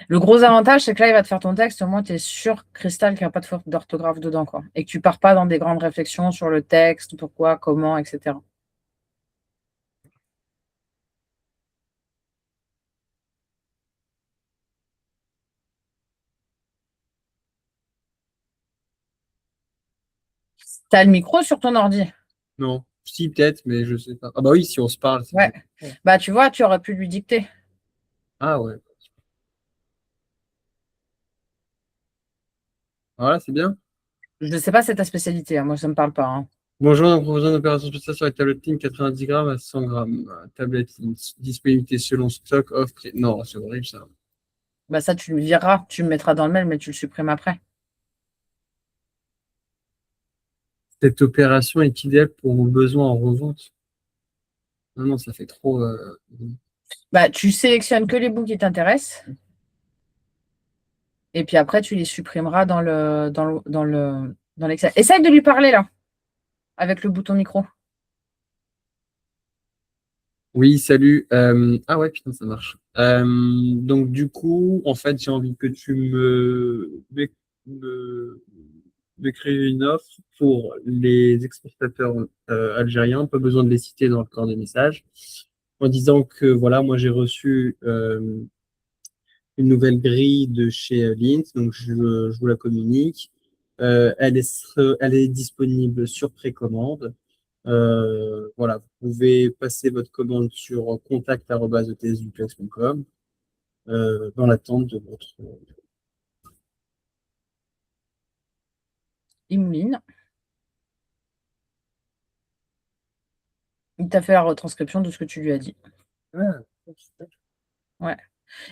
Le gros avantage, c'est que là, il va te faire ton texte. Au moins, tu es sûr, Cristal, qu'il n'y a pas de faute d'orthographe dedans, quoi. Et que tu pars pas dans des grandes réflexions sur le texte, pourquoi, comment, etc. Tu as le micro sur ton ordi. Non, si peut-être, mais je sais pas. Ah bah oui, si on se parle. Ouais. Bah, tu vois, tu aurais pu lui dicter. Ah ouais. Voilà, c'est bien. Je ne sais pas, c'est ta spécialité, hein. Moi, ça ne me parle pas, hein. Bonjour, en proposant une opération spéciale sur la tablette Link 90 grammes à 100 grammes. Tablette Link, disponibilité selon stock, offre. Non, c'est horrible ça. Bah, ça, tu le vireras. Tu le mettras dans le mail, mais tu le supprimes après. Cette opération est idéale pour vos besoins en revente. Non, ça fait trop. Bah, tu sélectionnes que les bouts qui t'intéressent. Et puis après, tu les supprimeras dans l'Excel. Essaye de lui parler, là, avec le bouton micro. Oui, salut. Ah ouais, putain, ça marche. Donc du coup, en fait, j'ai envie que tu me de créer une offre pour les exportateurs algériens, pas besoin de les citer dans le corps des messages, en disant que voilà, moi j'ai reçu une nouvelle grille de chez Lint, donc je vous la communique. Elle est disponible sur précommande. Voilà, vous pouvez passer votre commande sur contact@etsduplex.com dans l'attente de votre. Il mouline. Il t'a fait la retranscription de ce que tu lui as dit. Ah, Ouais.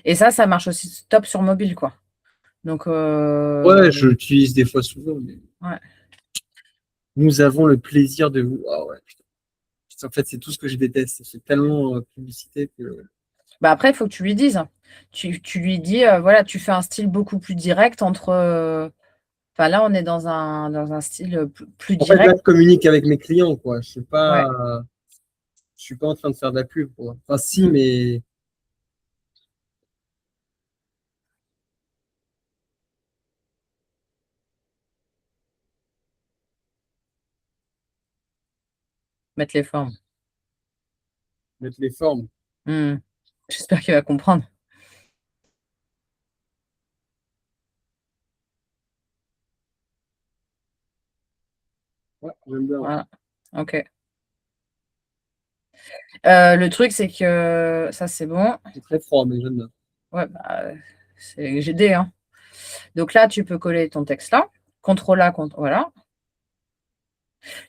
Et ça marche aussi top sur mobile, quoi. Donc, ouais, je l'utilise des fois souvent, mais ouais. nous avons le plaisir de vous. Ah ouais, putain. En fait, c'est tout ce que je déteste. C'est tellement publicité que. Bah après, il faut que tu lui dises. Tu lui dis, voilà, tu fais un style beaucoup plus direct entre. Enfin, là, on est dans un style plus En fait, là, direct. je communique avec mes clients, quoi. Ouais. Je suis pas en train de faire de la pub, quoi. Enfin, si, mais Mettre les formes. mettre les formes. J'espère qu'il va comprendre. Ouais, j'aime bien. Voilà. Ok. Le truc, c'est que ça, c'est bon. C'est très froid, mais j'aime bien. Ouais, bah, c'est GD, hein. Donc là, tu peux coller ton texte là. CTRL-A, voilà.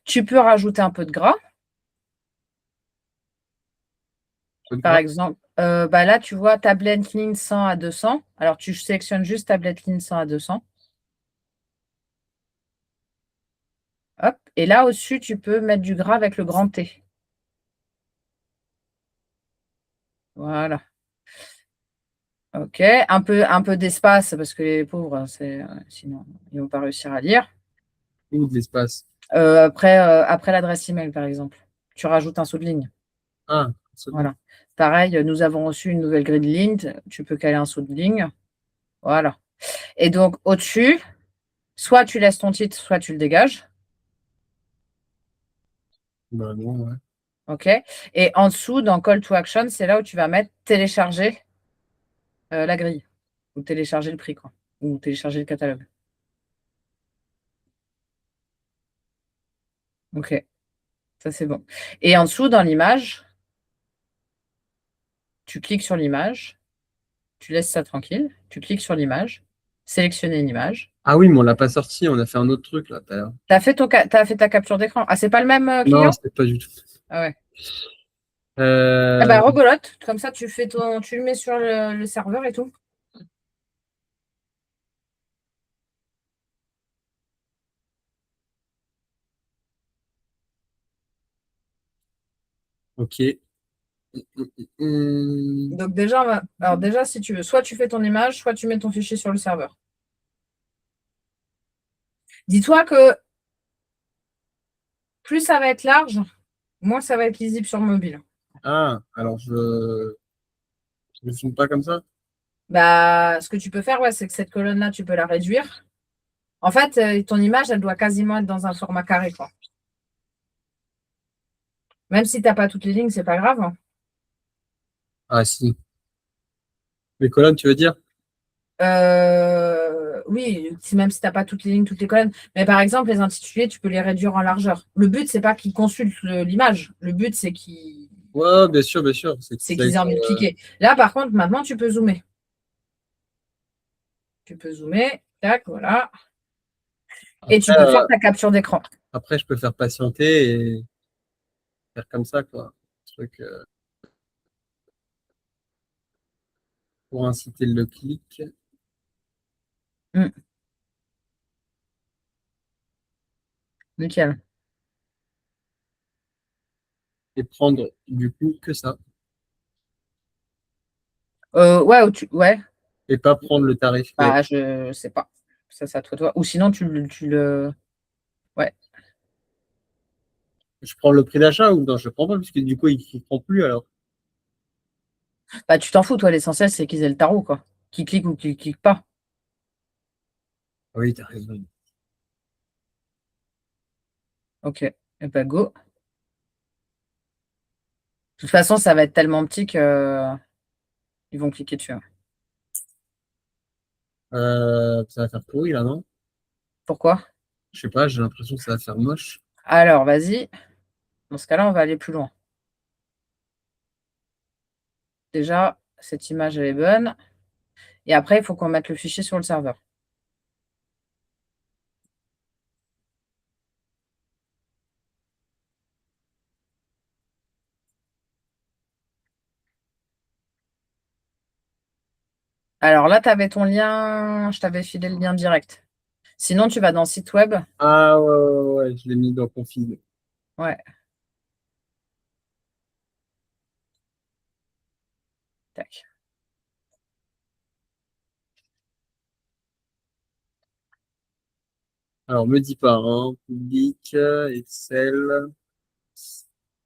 Tu peux rajouter un peu de gras. Par exemple, bah là, tu vois, tablette ligne 100 à 200. Alors, tu sélectionnes juste tablette ligne 100 à 200. Hop. Et là, au-dessus, tu peux mettre du gras avec le grand T. Voilà. OK. Un peu d'espace parce que les pauvres, sinon, ils ne vont pas réussir à lire. Ou de l'espace. Après l'adresse email, par exemple, tu rajoutes un saut de ligne. Ah, Voilà. Pareil, nous avons reçu une nouvelle grille de ligne. Tu peux caler un saut de ligne. Voilà. Et donc, au-dessus, soit tu laisses ton titre, soit tu le dégages. bah non, ouais. OK. Et en dessous, dans Call to Action, c'est là où tu vas mettre télécharger la grille. Ou télécharger le prix, quoi. Ou télécharger le catalogue. OK. Ça, c'est bon. Et en dessous, dans l'image, tu cliques sur l'image. Tu laisses ça tranquille. Tu cliques sur l'image. Sélectionner une image. Ah oui, mais on l'a pas sorti, on a fait un autre truc là tout à l'heure. T'as fait ta capture d'écran. Ah, c'est pas le même Non, client? c'est pas du tout. Ah ouais. Eh Euh, ben, rebelote. Comme ça, tu le mets sur le serveur et tout. ok. Hum, Donc alors déjà, si tu veux, soit tu fais ton image, soit tu mets ton fichier sur le serveur. Dis-toi que plus ça va être large, moins ça va être lisible sur mobile. Ah, alors je ne filme pas comme ça? Bah, ce que tu peux faire, ouais, c'est que cette colonne-là, tu peux la réduire. En fait, ton image, elle doit quasiment être dans un format carré, quoi. Même si tu n'as pas toutes les lignes, c'est pas grave, hein. Ah si. Les colonnes, tu veux dire? Oui, même si tu n'as pas toutes les lignes, toutes les colonnes. Mais par exemple, les intitulés, tu peux les réduire en largeur. Le but, c'est pas qu'ils consultent l'image. Le but, c'est Ouais, bien sûr, bien sûr. c'est qu'ils aient envie de cliquer. Là, par contre, maintenant, tu peux zoomer. Tu peux zoomer, tac, voilà. Et tu peux faire ta capture d'écran. Après, je peux faire patienter et faire comme ça, quoi. Un truc pour inciter le clic Nickel. et prendre du coup que ça. Ouais, ouais. Et pas prendre le tarif qui est. Bah, je sais pas. Ça, c'est à toi. Ou sinon, tu le. Ouais. Je prends le prix d'achat ou non, je prends pas, puisque du coup, il ne prend plus alors. Bah, tu t'en fous, toi. L'essentiel, c'est qu'ils aient le tarot, quoi. Qu'ils cliquent ou qu'ils cliquent pas. Oui, t'as raison. Ok. Et bah go. De toute façon, ça va être tellement petit que ils vont cliquer dessus, hein. Ça va faire pourri là, non? Pourquoi? Je sais pas, j'ai l'impression que ça va faire moche. Alors, vas-y. Dans ce cas-là, on va aller plus loin. Déjà, cette image, elle est bonne. Et après, il faut qu'on mette le fichier sur le serveur. Alors là, tu avais ton lien. Je t'avais filé le lien direct. Sinon, tu vas dans le site web. Ah ouais, je l'ai mis dans config. Ouais. Tac. Alors, me dis pas, hein. Public, Excel.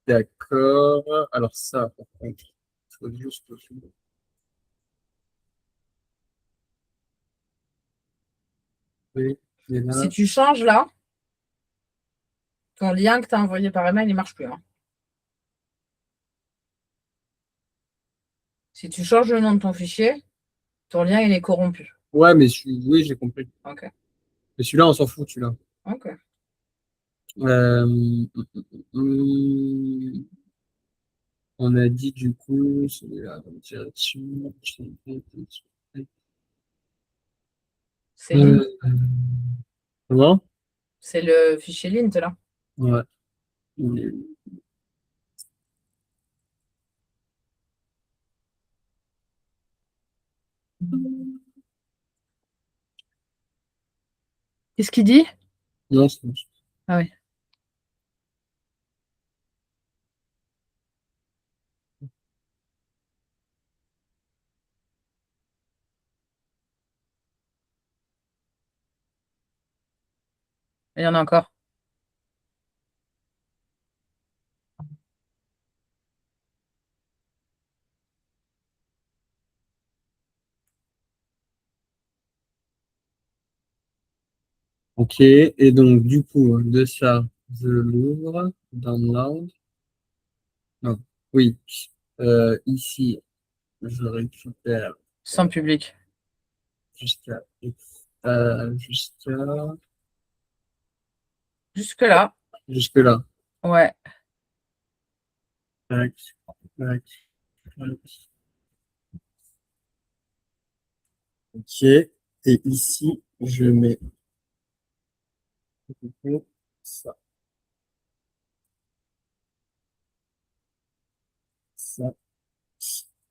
D'accord. Alors ça, par contre, faut juste. Oui, il est Si là. tu changes là, ton lien que tu as envoyé par email, il ne marche plus, hein. Si tu changes le nom de ton fichier, ton lien, il est corrompu. Ouais, mais oui, j'ai compris. Ok. Mais celui-là, on s'en fout, celui-là. Ok. Hum, on a dit du coup, celui-là, dans la direction. C'est Lint. Comment? C'est le fichier Lint là. Ouais. Qu'est-ce qu'il dit? Non, c'est bon. Ah oui. Il y en a encore. Ok, et donc du coup, de ça, je l'ouvre, download. Non, oui. Ici, je récupère Sans public. jusqu'à jusqu'à Jusque-là. jusque là. Ouais. Tac, tac, tac. Ok, et ici, je mets ça, ça.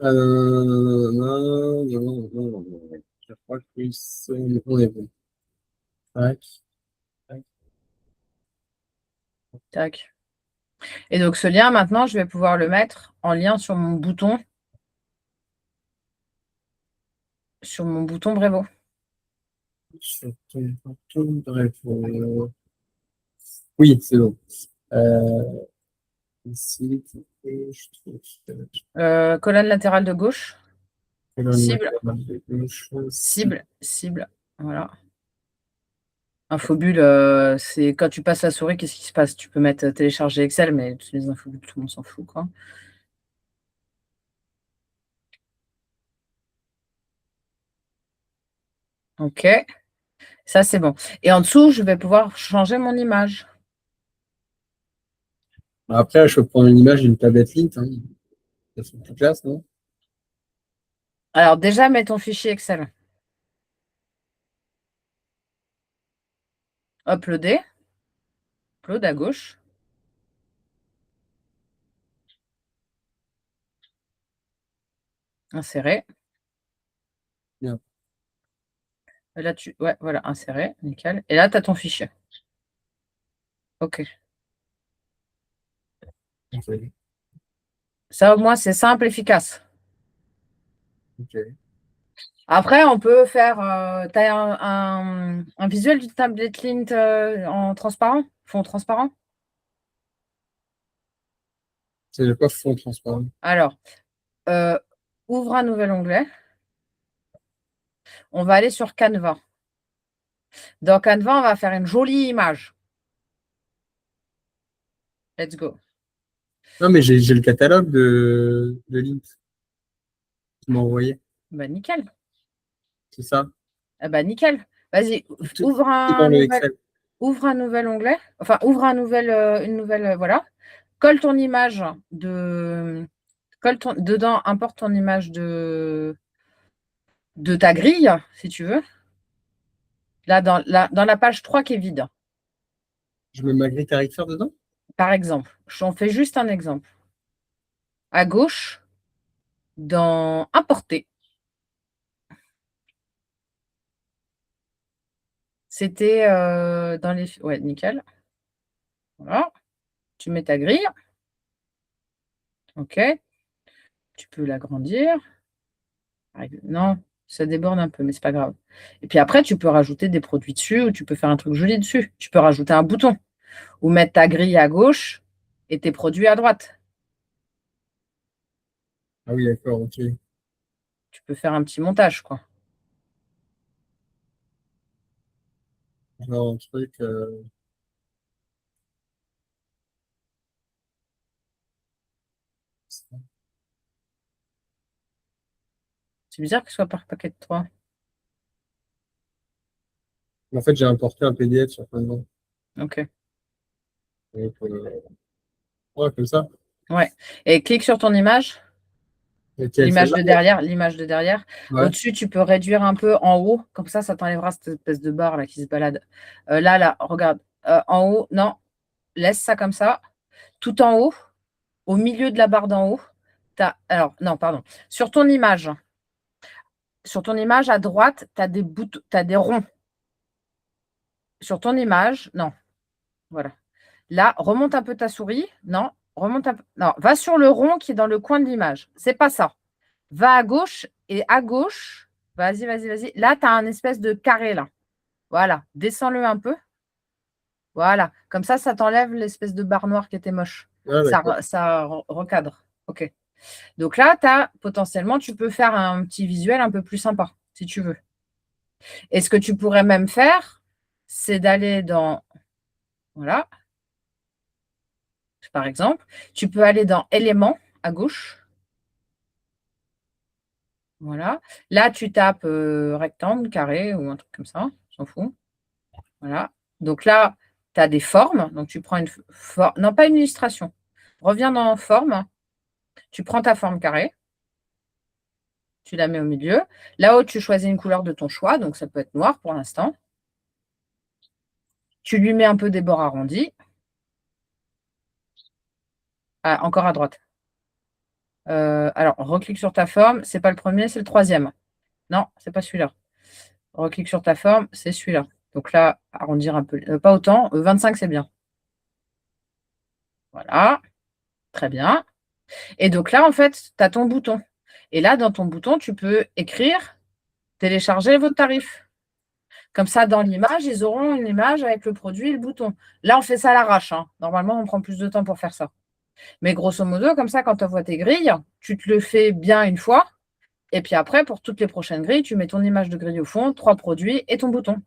Non, non, non, non, non. Je crois que on est bon. Tac, tac. Tac. Et donc ce lien, maintenant, je vais pouvoir le mettre en lien sur mon bouton. Sur mon bouton Brevo. Sur ton bouton, bref. Oui, c'est bon. Ici, je trouve Colonne latérale de gauche. que là, Cible. une chose, Cible. Cible. Voilà. Infobule, c'est quand tu passes la souris, qu'est-ce qui se passe? Tu peux mettre télécharger Excel, mais les infobules, tout le monde s'en fout, quoi. Ok. Ça, c'est bon. Et en dessous, je vais pouvoir changer mon image. après, je peux prendre une image d'une tablette Lint, hein. Ça fait plus classe, non? Alors déjà, mets ton fichier Excel. Uploader. Upload à gauche. Insérer. Bien. Et là, ouais, voilà, insérer. Nickel. Et là, tu as ton fichier. Ok. Ok. Ça, au moins, c'est simple, efficace. Ok. Après, on peut faire. Tu as un visuel du tablette Lint en transparent, fond transparent. C'est de quoi fond transparent? Alors, euh, ouvre un nouvel onglet. On va aller sur Canva. Dans Canva, on va faire une jolie image. Let's go. Non, mais j'ai le catalogue de Lint qui m'a envoyé. Bah, nickel. C'est ça. Ah bah, nickel. Vas-y, Tout ouvre est dans un le nouvel, Excel. ouvre un nouvel onglet. Enfin, ouvre une nouvelle, voilà. Colle ton image dedans, importe ton image de ta grille, si tu veux. Là, dans la page 3 qui est vide, Je mets ma grille tarifaire dedans. par exemple. J'en fais juste un exemple. À gauche, dans Importer, c'était dans les... Ouais, nickel. Voilà. Tu mets ta grille. OK. Tu peux l'agrandir. Non, ça déborde un peu, mais c'est pas grave. Et puis après, tu peux rajouter des produits dessus ou tu peux faire un truc joli dessus. Tu peux rajouter un bouton ou mettre ta grille à gauche et tes produits à droite. Ah oui, d'accord, ok. Tu peux faire un petit montage, quoi. Genre un truc. C'est bizarre que ce soit par paquet de 3. En fait, j'ai importé un PDF sur Canva. OK. Donc, ouais, comme ça. Ouais. Et clique sur ton image. Lequel, celle-là? L'image de derrière. Ouais. Au-dessus, tu peux réduire un peu en haut. Comme ça t'enlèvera cette espèce de barre là qui se balade. Là, regarde. En haut, non. Laisse ça comme ça. Tout en haut, au milieu de la barre d'en haut, alors, non, pardon. Sur ton image à droite, tu as des boutons, tu as des ronds. Sur ton image, non. Voilà. Là, remonte un peu ta souris. Non, remonte un peu. Non, va sur le rond qui est dans le coin de l'image. C'est pas ça. Va à gauche et à gauche. Vas-y, vas-y, vas-y. Là, tu as un espèce de carré là. Voilà. Descends-le un peu. Voilà. Comme ça t'enlève l'espèce de barre noire qui était moche. Ah, d'accord. Ça recadre. OK. Donc là, potentiellement, tu peux faire un petit visuel un peu plus sympa, si tu veux. Et ce que tu pourrais même faire, c'est d'aller dans, voilà, par exemple, tu peux aller dans éléments à gauche. Voilà. Là, tu tapes rectangle, carré ou un truc comme ça, on s'en fout. Voilà. Donc là, tu as des formes. Donc tu prends une forme, non pas une illustration. Reviens dans forme. Tu prends ta forme carrée. Tu la mets au milieu. Là-haut, tu choisis une couleur de ton choix. Donc ça peut être noir pour l'instant. Tu lui mets un peu des bords arrondis. Ah, encore à droite. Alors, reclique sur ta forme. Ce n'est pas le premier, c'est le troisième. Non, ce n'est pas celui-là. Reclique sur ta forme, c'est celui-là. Donc là, arrondir un peu. Pas autant. 25, c'est bien. Voilà. Très bien. Et donc là, en fait, tu as ton bouton. Et là, dans ton bouton, tu peux écrire télécharger votre tarif. Comme ça, dans l'image, ils auront une image avec le produit et le bouton. Là, on fait ça à l'arrache. Normalement, on prend plus de temps pour faire ça. Mais grosso modo, comme ça, quand tu envoies tes grilles, tu te le fais bien une fois. Et puis après, pour toutes les prochaines grilles, tu mets ton image de grille au fond, 3 produits et ton bouton.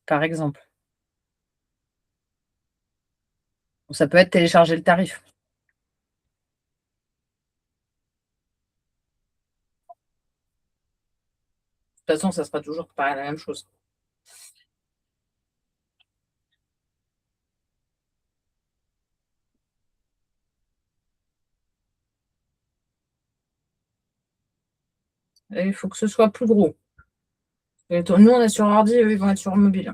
Par exemple. Ça peut être télécharger le tarif. De toute façon, ça sera toujours pareil, la même chose. Et il faut que ce soit plus gros. Et nous, on est sur ordi, eux, ils vont être sur mobile.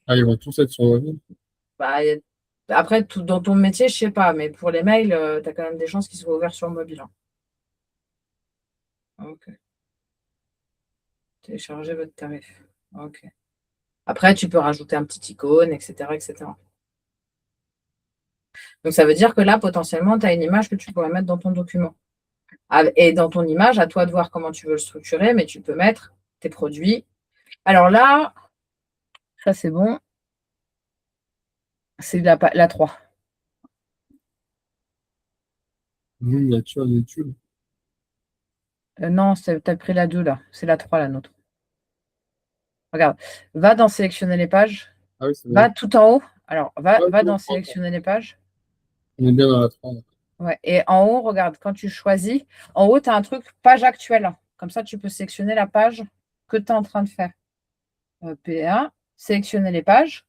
Ah, ils vont tous être sur mobile. Bah, après, dans ton métier, je ne sais pas, mais pour les mails, tu as quand même des chances qu'ils soient ouverts sur mobile. OK. Télécharger votre tarif. OK. Après, tu peux rajouter un petit icône, etc., etc. Donc, ça veut dire que là, potentiellement, tu as une image que tu pourrais mettre dans ton document. Et dans ton image, à toi de voir comment tu veux le structurer, mais tu peux mettre tes produits. Alors là, ça, c'est bon. C'est la 3. Miniature YouTube. Non, t'as pris la 2 là. C'est la 3 la nôtre. Regarde, va dans sélectionner les pages. Ah oui, c'est vrai. Va tout en haut. Alors, va Ouais, dans bon, sélectionner les pages. on est bien dans la 3. Ouais. Et en haut, regarde, quand tu choisis, en haut, tu as un truc page actuelle. Comme ça, tu peux sélectionner la page que tu es en train de faire. P1, sélectionner les pages.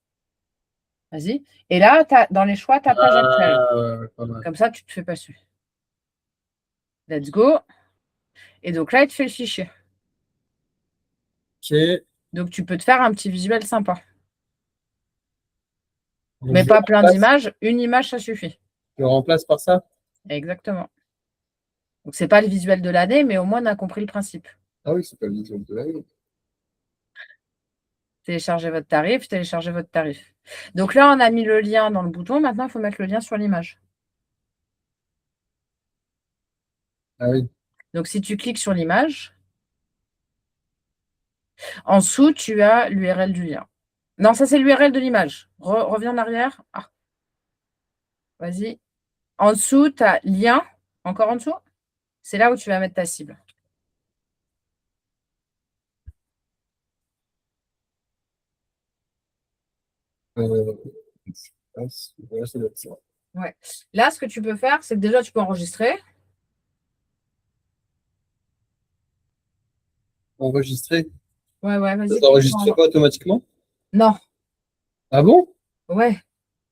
Vas-y. Et là, dans les choix, ta page actuelle. Ah, ouais, pas mal. Comme ça, tu te fais pas suivre. Let's go. Et donc là, il te fait le fichier. Ok. Donc, tu peux te faire un petit visuel sympa. Donc, Mais pas plein d'images. Une image, ça suffit. je le remplace par ça. Exactement. Donc, c'est pas le visuel de l'année, mais au moins, on a compris le principe. Ah oui, c'est pas le visuel de la vie. Téléchargez votre tarif, téléchargez votre tarif. Donc là, on a mis le lien dans le bouton. Maintenant, il faut mettre le lien sur l'image. Ah oui. Donc, si tu cliques sur l'image, en dessous, tu as l'URL du lien. Non, ça, c'est l'URL de l'image. Reviens en arrière. Ah. Vas-y. En dessous, tu as lien. Encore en dessous. C'est là où tu vas mettre ta cible. Euh, voilà, ça doit être ça. Ouais. Là, ce que tu peux faire, c'est que déjà, tu peux enregistrer. Enregistrer. Ouais, Ça vas-y. t'enregistre pas automatiquement? Non. Ah bon? Ouais.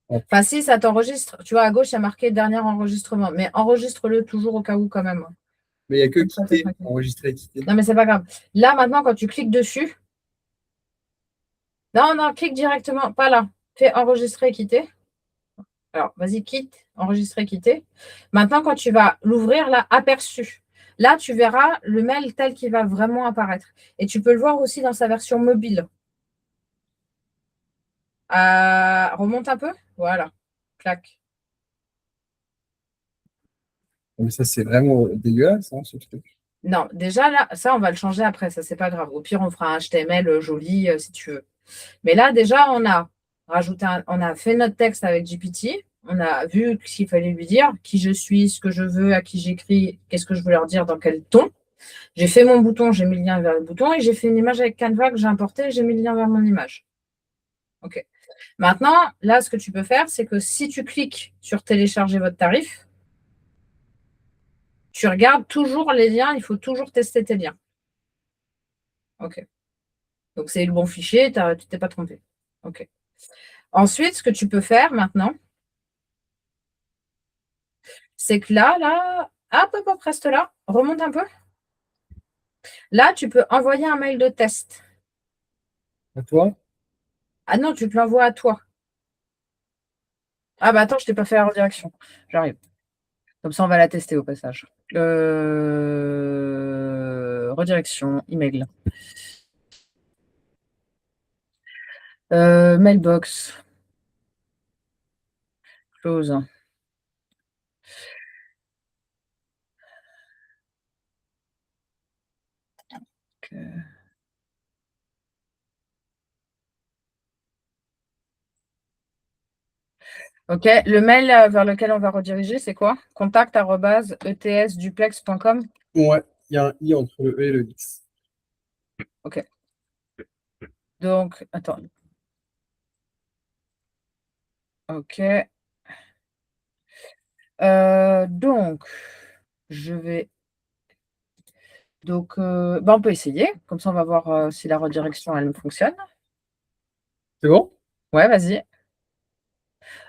Ah, Enfin, si, ça t'enregistre. Tu vois, à gauche, il y a marqué dernier enregistrement. Mais enregistre-le toujours au cas où, quand même. mais il n'y a que Comme ça, t'es quitter. tranquille. Enregistrer, quitter. Non, mais c'est pas grave. Là, maintenant, quand tu cliques dessus, non, non, clique directement, pas là. Fais enregistrer, quitter. Alors, vas-y, quitte, enregistrer, quitter. Maintenant, quand tu vas l'ouvrir, là, aperçu. Là, tu verras le mail tel qu'il va vraiment apparaître. Et tu peux le voir aussi dans sa version mobile. Remonte un peu. Voilà. Clac. Mais ça, c'est vraiment dégueulasse, hein, ce truc. Non, déjà, là, ça, on va le changer après. Ça, c'est pas grave. Au pire, on fera un HTML joli si tu veux. Mais là, déjà, on a on a fait notre texte avec GPT. On a vu ce qu'il fallait lui dire, qui je suis, ce que je veux, à qui j'écris, qu'est-ce que je veux leur dire, dans quel ton. J'ai fait mon bouton, j'ai mis le lien vers le bouton et j'ai fait une image avec Canva que j'ai importée et j'ai mis le lien vers mon image. OK. Maintenant, là, ce que tu peux faire, c'est que si tu cliques sur télécharger votre tarif, tu regardes toujours les liens, il faut toujours tester tes liens. OK. Donc, c'est le bon fichier, tu ne t'es pas trompé. OK. Ensuite, ce que tu peux faire maintenant, c'est que là, hop, reste là, remonte un peu. Là, tu peux envoyer un mail de test. À toi? Ah non, tu te l'envoies à toi. Ah bah attends, je t'ai pas fait la redirection. J'arrive. Comme ça, on va la tester au passage. Redirection, email. Mailbox. Close. Ok, le mail vers lequel on va rediriger, c'est quoi? contact@etsduplex.com. Ouais, il y a un i entre le e et le x. Ok. Donc, attends. Ok. Donc, je vais. Donc, on peut essayer. Comme ça, on va voir si la redirection, elle fonctionne. C'est bon? Ouais, vas-y.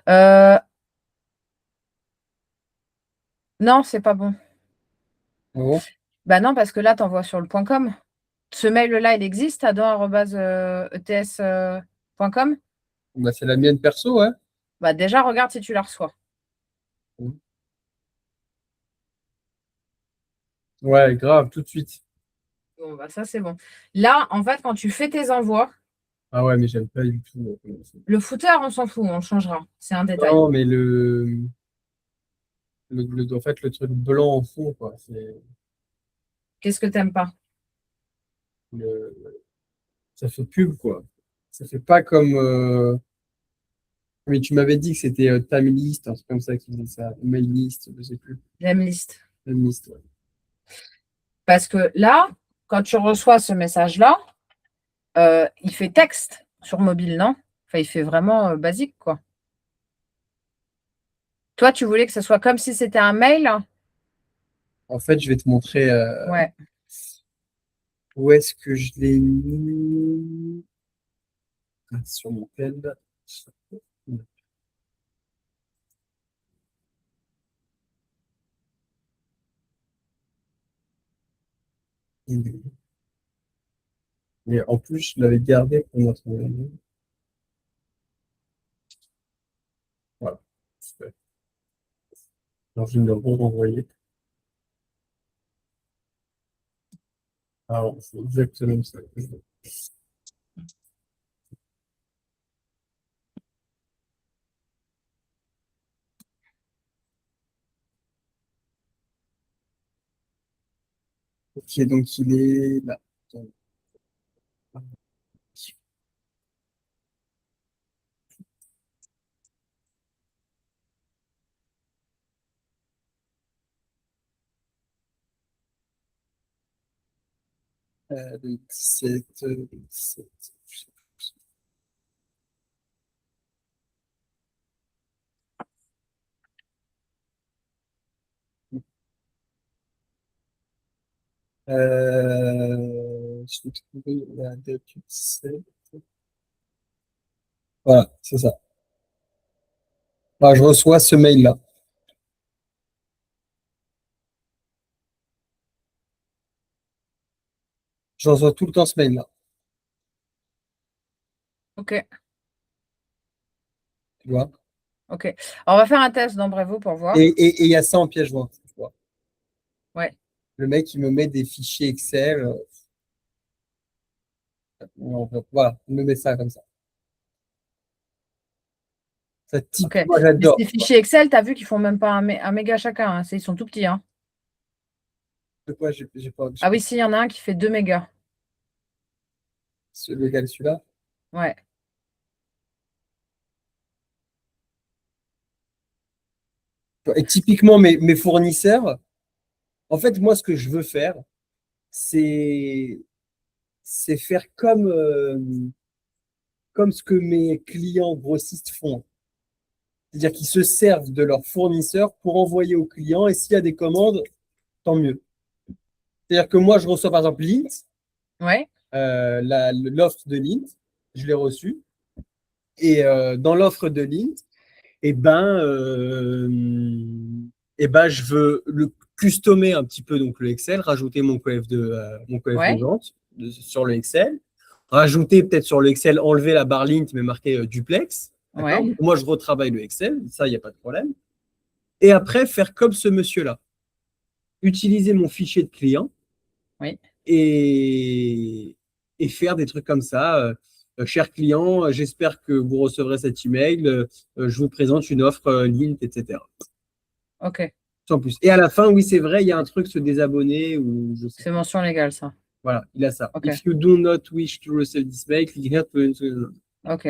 Euh, non, c'est pas bon. Ah bon? Bah non, parce que là, tu envoies sur le .com. Ce mail-là, il existe, adam@ets.com. Bah, c'est la mienne perso, ouais. Bah déjà, regarde si tu la reçois. Ouais, grave, tout de suite. Bon, bah ça, c'est bon. Là, en fait, quand tu fais tes envois, Ah ouais, mais j'aime pas du tout. le footer, on s'en fout, on le changera. C'est un détail. Non, mais en fait, le truc blanc en fond, quoi. Qu'est-ce que t'aimes pas? Le, ça fait pub, quoi. Ça fait pas comme. Mais tu m'avais dit que c'était Timelist, un truc comme ça qui faisait ça. Maillist, je sais plus. Lemlist. Timelist, ouais. Parce que là, quand tu reçois ce message-là, il fait texte sur mobile, non? Enfin, il fait vraiment basique, quoi. Toi, tu voulais que ce soit comme si c'était un mail? En fait, je vais te montrer Ouais. où est-ce que je l'ai mis. Ah, sur mon tel. Mais en plus, je l'avais gardé pour notre. Voilà. Super. Alors, je vais me le renvoyer. Alors, c'est exactement ça que je veux. Ok, donc il est là. Le 17, 17. Je vais trouver la date du 17. Voilà, c'est ça. Ah, je reçois ce mail-là. Je reçois tout le temps ce mail-là. Ok. Tu vois? Ok. Alors, on va faire un test dans Brevo pour voir. Et il y a ça en pièce jointe. Tu vois? Ouais. Le mec, il me met des fichiers Excel. Voilà, il me met ça comme ça. Ça type, Ok. moi Mais j'adore. ces fichiers Excel, tu as vu qu'ils font même pas un méga chacun, hein. Ils sont tout petits, hein. De quoi j'ai pas. Ah oui, si, il y en a un qui fait 2 mégas. Lequel, celui-là? Ouais. Et typiquement, mes fournisseurs, en fait, moi, ce que je veux faire, c'est c'est faire comme ce que mes clients grossistes font. C'est-à-dire qu'ils se servent de leurs fournisseurs pour envoyer aux clients et s'il y a des commandes, tant mieux. C'est-à-dire que moi, je reçois par exemple Lint, Ouais. l'offre de Lint, je l'ai reçue. Et dans l'offre de Lint, eh ben, euh, je veux le customer un petit peu donc le Excel, rajouter mon coef de Ouais. vente sur le Excel, rajouter peut-être sur le Excel, enlever la barre Lint mais marquer duplex. D'accord? Ouais. Donc, moi, je retravaille le Excel, ça, il n'y a pas de problème. Et après, faire comme ce monsieur-là. Utiliser mon fichier de client Oui. et, et faire des trucs comme ça. Cher client, j'espère que vous recevrez cet email. Je vous présente une offre Lint, etc. Ok. Sans plus. Et à la fin, oui, c'est vrai, il y a un truc se désabonner ou je sais C'est pas. mention légale, ça. Voilà, il a ça. Ok. If you do not wish to receive this mail, click here to. Ok.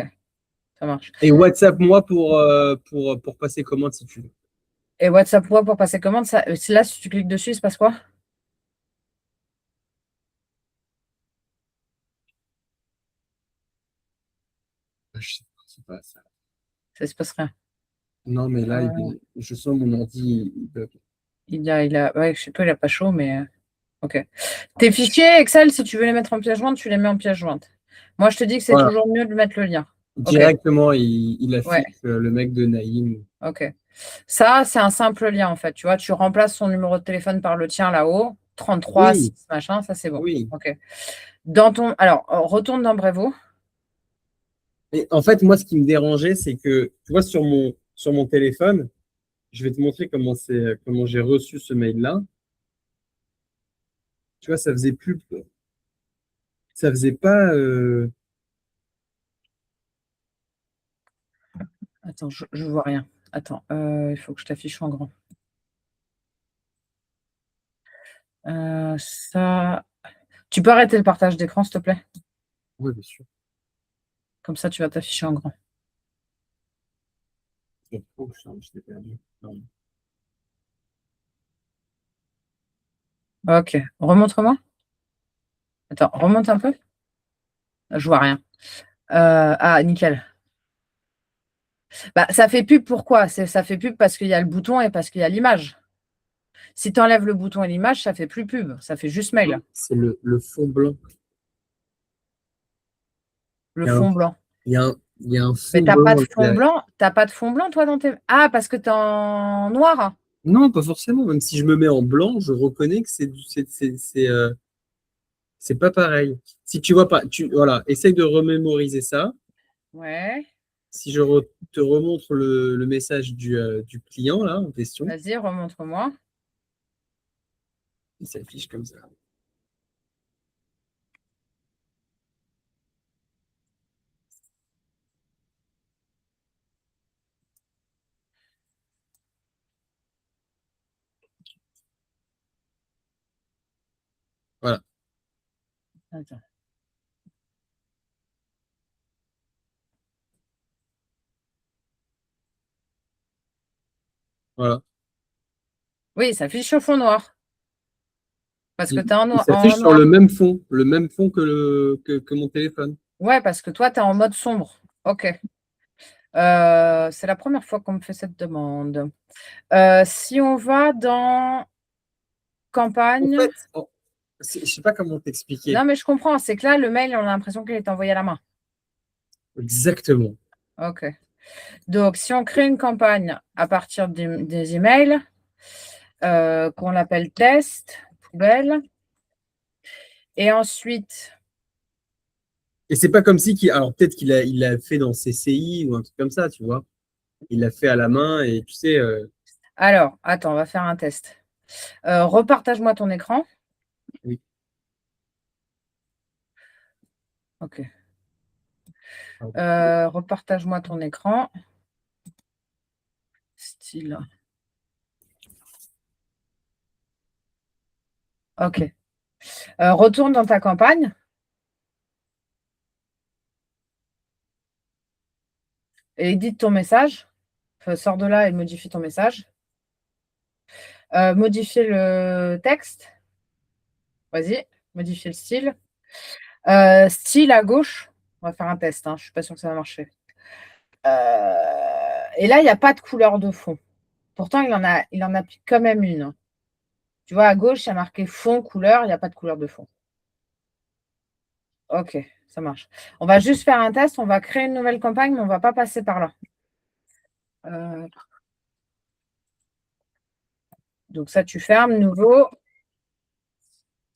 Ça marche. Et WhatsApp moi pour passer commande si tu veux. Et WhatsApp Web pour passer commande, ça, là, si tu cliques dessus, il se passe quoi? Je sais pas, c'est pas ça. Ça se passe rien. Non, mais là, Euh, je sens mon ordi. ouais, chez toi, il a pas chaud, mais ok. Tes fichiers Excel, si tu veux les mettre en pièce jointe, tu les mets en pièce jointe. Moi, je te dis que c'est Voilà. toujours mieux de mettre le lien. Ok. Directement, il Ouais. affiche le mec de Naïm. Ok. Ça, c'est un simple lien, en fait. Tu vois, tu remplaces son numéro de téléphone par le tien là-haut. 33, 6, Oui, machin, ça, c'est bon. oui. Ok. Alors, retourne dans Brevo. Et en fait, moi, ce qui me dérangeait, c'est que, tu vois, sur mon téléphone, je vais te montrer comment j'ai reçu ce mail-là. Tu vois, ça faisait pas. Attends, je vois rien. Attends, il faut que je t'affiche en grand. Ça. Tu peux arrêter le partage d'écran, s'il te plaît? Oui, bien sûr. Comme ça, tu vas t'afficher en grand. Oh, putain, je t'ai perdu. Non. Ok, remontre-moi. Attends, remonte un peu. Je vois rien. Ah, nickel. Bah, ça fait pub pourquoi? Ça fait pub parce qu'il y a le bouton et parce qu'il y a l'image. Si tu enlèves le bouton et l'image, ça fait plus pub, ça fait juste mail. C'est le fond blanc. Le Il y a un, fond blanc. il y a un Mais fond blanc derrière. t'as pas de fond blanc, toi, dans tes. Ah, parce que t'es en noir? Non, pas forcément. Même si je me mets en blanc, je reconnais que c'est pas pareil. Si tu vois pas, voilà, essaye de remémoriser ça. Ouais. Si te remontre le message du client là en question, Vas-y, remontre-moi. il s'affiche comme ça. Voilà, Attends. voilà. Oui, ça affiche au fond noir. Parce que Il, t'es il en s'affiche sur noir. le même fond que mon téléphone. Ouais, parce que toi, tu es en mode sombre. OK. C'est la première fois qu'on me fait cette demande. Si on va dans En campagne. fait, je sais pas comment t'expliquer Non, mais je comprends. C'est que là, le mail, on a l'impression qu'il est envoyé à la main. exactement. OK. Donc, si on crée une campagne à partir des emails, qu'on l'appelle test, poubelle, et ensuite, Et c'est pas comme si alors peut-être il l'a fait dans CCI ou un truc comme ça, tu vois. Il l'a fait à la main et tu sais, alors, attends, on va faire un test. Repartage-moi ton écran. oui. OK. Repartage-moi ton écran. Style. OK. Retourne dans ta campagne et édite ton message. Sors de là et modifie ton message. Modifier le texte. Vas-y, modifier le style. Style à gauche. On va faire un test, hein. Je ne suis pas sûre que ça va marcher. Et là, il n'y a pas de couleur de fond. Pourtant, il en applique quand même une. Tu vois, à gauche, il y a marqué fond, couleur. Il n'y a pas de couleur de fond. OK, ça marche. On va juste faire un test. On va créer une nouvelle campagne, mais on ne va pas passer par là. Donc ça, tu fermes, nouveau.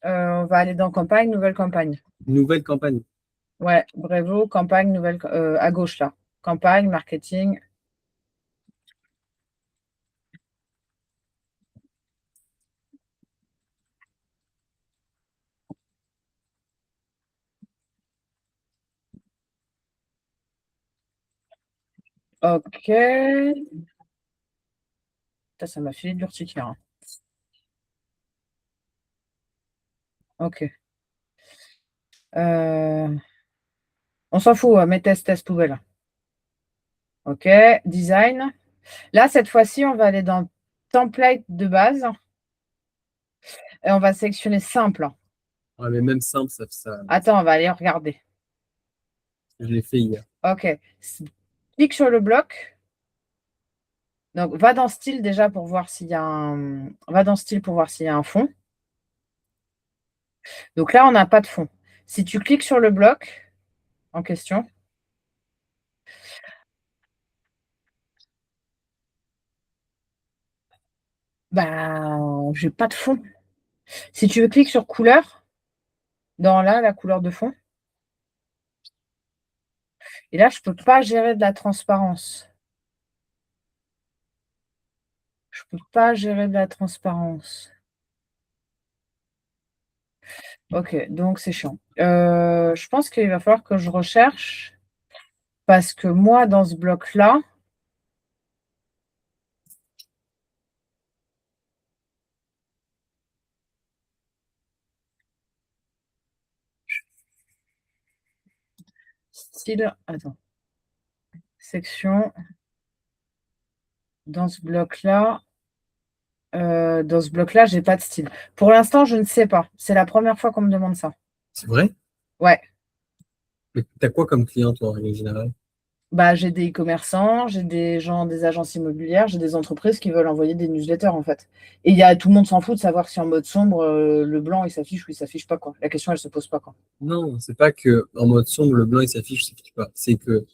On va aller dans campagne, nouvelle campagne. Nouvelle campagne. Ouais, Brevo, campagne, nouvelle, à gauche là. Campagne, marketing. OK. Ça m'a filé de l'urticaire, hein. OK. On s'en fout, mais test poubelle. OK. Design. Là, cette fois-ci, on va aller dans template de base et on va sélectionner simple. Ouais, mais même simple, Attends, on va aller regarder. je l'ai fait hier. OK. Clique sur le bloc. Donc, va dans style déjà pour voir s'il y a un. Va dans style pour voir s'il y a un fond. Donc là, on n'a pas de fond. Si tu cliques sur le bloc en question, bah, j'ai pas de fond. Si tu veux, clique sur couleur, dans là, la couleur de fond. Et là, je ne peux pas gérer de la transparence. Je ne peux pas gérer de la transparence. Ok, donc c'est chiant. Je pense qu'il va falloir que je recherche parce que moi, dans ce bloc-là, style, attends, section, dans ce bloc-là, j'ai pas de style. Pour l'instant, je ne sais pas. C'est la première fois qu'on me demande ça. C'est vrai? Ouais. Mais t'as quoi comme client, toi, en règle générale? Bah, j'ai des e-commerçants, j'ai des gens, des agences immobilières, j'ai des entreprises qui veulent envoyer des newsletters, en fait. Et tout le monde s'en fout de savoir si en mode sombre, le blanc, il s'affiche ou il s'affiche pas, quoi. La question, elle se pose pas, quoi. Non, c'est pas que en mode sombre, le blanc, il s'affiche pas. C'est que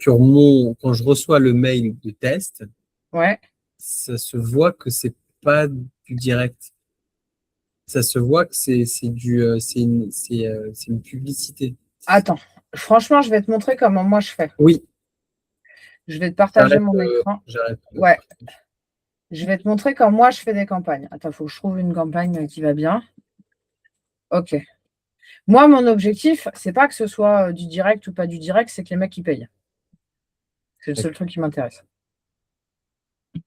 quand je reçois le mail de test, Ouais. ça se voit que c'est pas du direct. Ça se voit que c'est une publicité. Attends. Franchement, je vais te montrer comment moi je fais. Oui, Je vais te partager mon écran. j'arrête. Ouais. Je vais te montrer comment moi je fais des campagnes. Attends, il faut que je trouve une campagne qui va bien. Ok. Moi, mon objectif, c'est pas que ce soit du direct ou pas du direct, c'est que les mecs ils payent. C'est le seul truc qui m'intéresse.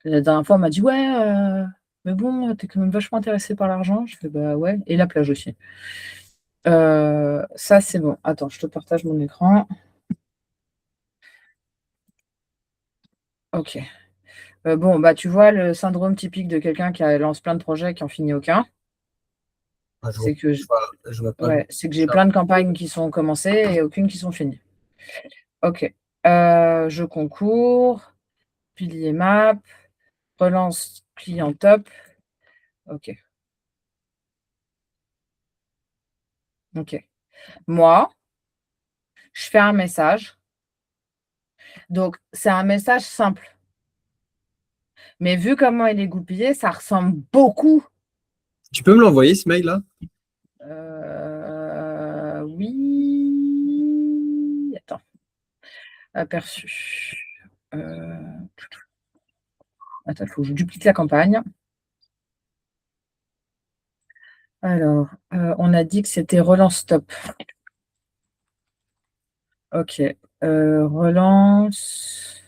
La dernière fois, on m'a dit ouais, mais bon, t'es quand même vachement intéressé par l'argent. Je fais bah ouais, et la plage aussi. Ça c'est bon. Attends, je te partage mon écran. Ok. Bon, bah tu vois le syndrome typique de quelqu'un qui lance plein de projets et qui en finit aucun. Ah, C'est que je vois pas. ouais, c'est que j'ai plein de campagnes qui sont commencées et aucune qui sont finies. Ok. Je concours, pilier map, relance client top. Ok. Ok. Moi, je fais un message. Donc, c'est un message simple. Mais vu comment il est goupillé, ça ressemble beaucoup. Tu peux me l'envoyer, ce mail-là? Oui. Attends. Aperçu. Attends, il faut que je duplique la campagne. Alors, on a dit que c'était relance stop. Ok. Relance.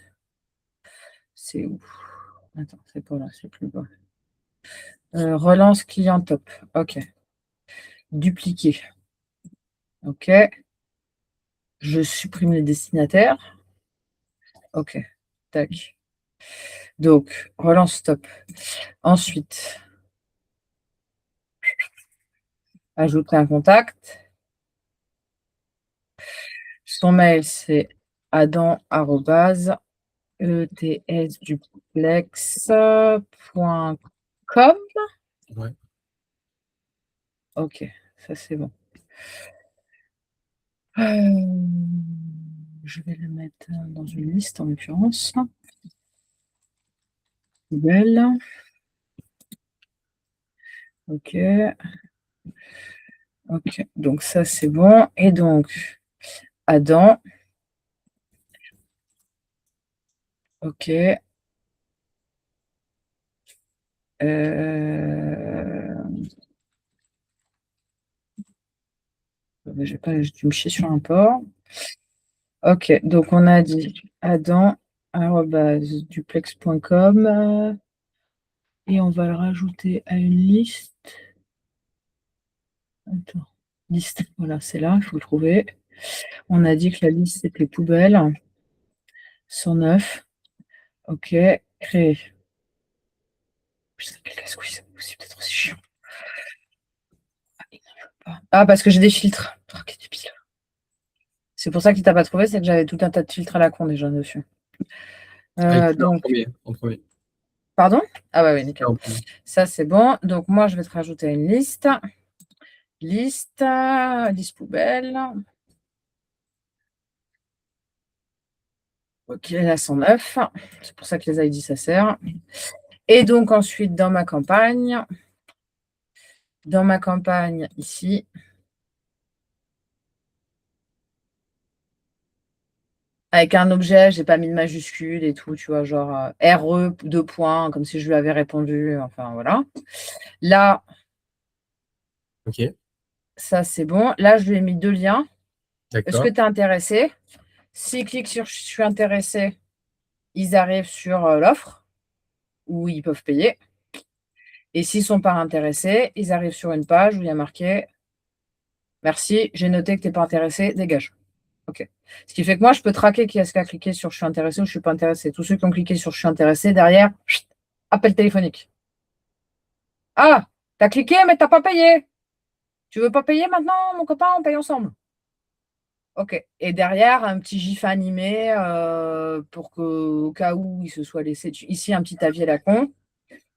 C'est où? Attends, c'est pas là, c'est plus bas. Relance client top. Ok. Dupliquer. Ok. Je supprime les destinataires. Ok. Tac. Donc, relance stop. Ensuite, ajouter un contact. Son mail, c'est adam@etsduplex.com. Ouais. Ok, ça c'est bon. Je vais le mettre dans une liste en l'occurrence. Belle. Ok. Ok, donc ça c'est bon. Et donc, Adam. Ok. J'ai dû me chier sur un port. Ok, donc on a dit adam@duplex.com et on va le rajouter à une liste. Attends, liste, voilà, c'est là, il faut le trouver. On a dit que la liste c'était poubelle. 109. Ok, créer. Putain, quel casse-couille, c'est peut-être aussi chiant. Ah, parce que j'ai des filtres. Oh, quel débile. C'est pour ça qu'il t'a pas trouvé, c'est que j'avais tout un tas de filtres à la con déjà dessus. Donc, En premier. pardon? Ah ouais, nickel. En premier. Ça, c'est bon. Donc, moi, je vais te rajouter à une liste. Liste poubelle. Ok, la 109. C'est pour ça que les ID, ça sert. Et donc, ensuite, dans ma campagne, ici, avec un objet, j'ai pas mis de majuscule et tout, tu vois, genre RE, 2 points, comme si je lui avais répondu. Enfin, voilà. Là, Ok, ça, c'est bon. Là, je lui ai mis 2 liens. Est-ce que d'accord. tu es intéressé? S'ils cliquent sur je suis intéressé, ils arrivent sur l'offre où ils peuvent payer. Et s'ils ne sont pas intéressés, ils arrivent sur une page où il y a marqué merci, j'ai noté que tu n'es pas intéressé, dégage. OK. Ce qui fait que moi, je peux traquer qui est-ce qui a cliqué sur je suis intéressé ou je suis pas intéressé. Tous ceux qui ont cliqué sur je suis intéressé, derrière, chut, appel téléphonique. Ah, tu as cliqué, mais tu n'as pas payé. Tu veux pas payer maintenant, mon copain, on paye ensemble. OK. Et derrière, un petit gif animé pour qu'au cas où il se soit laissé. Ici, un petit avis à la con.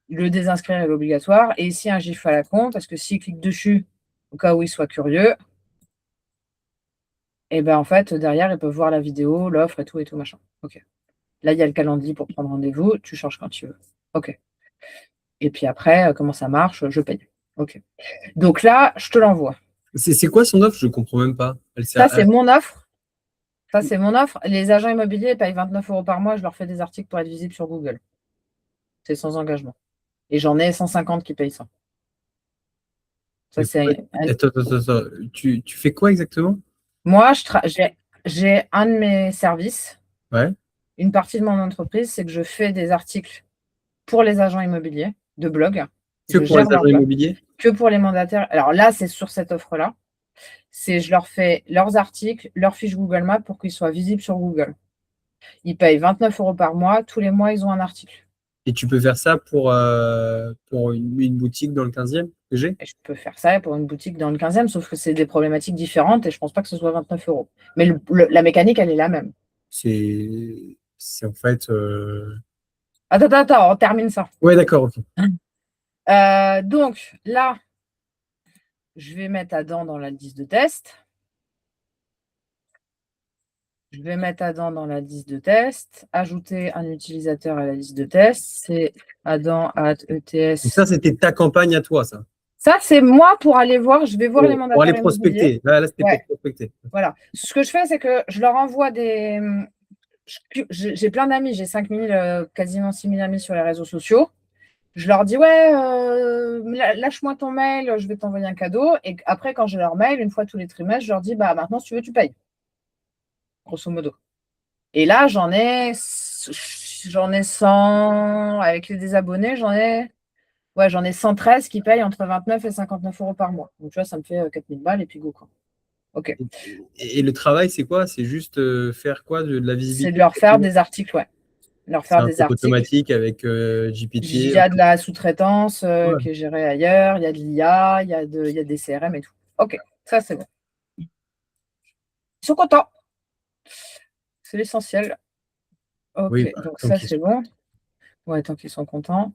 Le désinscrire est obligatoire. Et ici, un gif à la con, parce que s'il clique dessus, au cas où il soit curieux, et ben en fait, derrière, ils peuvent voir la vidéo, l'offre et tout machin. OK. Là, il y a le calendrier pour prendre rendez-vous. Tu changes quand tu veux. OK. Et puis après, comment ça marche? Je paye. OK. Donc là, je te l'envoie. C'est quoi son offre? Je comprends même pas. Ça, c'est mon offre. Ça, c'est mon offre. Les agents immobiliers payent 29 € par mois. Je leur fais des articles pour être visibles sur Google. C'est sans engagement. Et j'en ai 150 qui payent ça. Ça, c'est Attends. Tu fais quoi exactement? Moi, j'ai un de mes services. Ouais. Une partie de mon entreprise, c'est que je fais des articles pour les agents immobiliers de blog. Que pour les agents immobiliers? Que pour les mandataires. Alors là, c'est sur cette offre-là. Je leur fais leurs articles, leurs fiches Google Maps pour qu'ils soient visibles sur Google. Ils payent 29 € par mois. Tous les mois, ils ont un article. Et tu peux faire ça pour une boutique dans le 15e que j'ai? Et je peux faire ça pour une boutique dans le 15e, sauf que c'est des problématiques différentes et je ne pense pas que ce soit 29 €. Mais la mécanique, elle est la même. C'est en fait. Attends, on termine ça. Ouais, d'accord, ok. Donc là, je vais mettre Adam dans la liste de test. Je vais mettre Adam dans la liste de test. Ajouter un utilisateur à la liste de test. C'est Adam@ETS. Donc ça, c'était ta campagne à toi, ça. Ça, c'est moi pour aller voir. Je vais voir les mandataires. Pour aller prospecter. Là c'était Ouais. pour prospecter. Voilà. Ce que je fais, c'est que je leur envoie des. J'ai plein d'amis. J'ai 5000, quasiment 6000 amis sur les réseaux sociaux. Je leur dis, ouais, lâche-moi ton mail, je vais t'envoyer un cadeau. Et après, quand j'ai leur mail, une fois tous les trimestres, je leur dis, bah maintenant, si tu veux, tu payes. Grosso modo. Et là, j'en ai 100, avec les désabonnés, j'en ai 113 qui payent entre 29 et 59 € par mois. Donc, tu vois, ça me fait 4000 balles et puis go, quoi. OK. Et le travail, c'est quoi? C'est juste faire quoi? De la visibilité? C'est de leur faire des articles, ouais. Leur faire des articles automatique avec GPT. Il y a de la sous-traitance qui est gérée ailleurs, il y a de l'IA, il y a des CRM et tout. OK, ça, c'est bon. Ils sont contents. C'est l'essentiel. OK, Oui, donc ça, c'est bon. Ouais, tant qu'ils sont contents.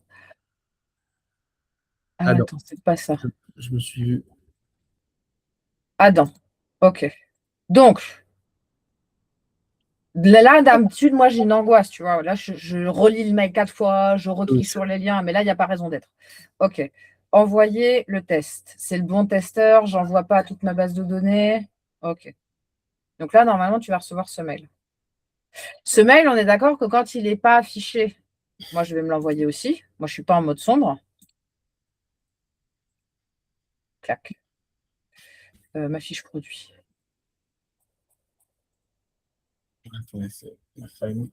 Adam. Attends, c'est pas ça. Je me suis vu. Adam. OK. Donc, là, d'habitude, moi, j'ai une angoisse, tu vois. Là, je relis le mail 4 fois, je reclique sur les liens, mais là, il n'y a pas raison d'être. OK. Envoyer le test. C'est le bon testeur, j'envoie pas à toute ma base de données. OK. Donc là, normalement, tu vas recevoir ce mail. Ce mail, on est d'accord que quand il n'est pas affiché, moi, je vais me l'envoyer aussi. Moi, je ne suis pas en mode sombre. Clac. Ma fiche produit. Attendez, c'est la famille.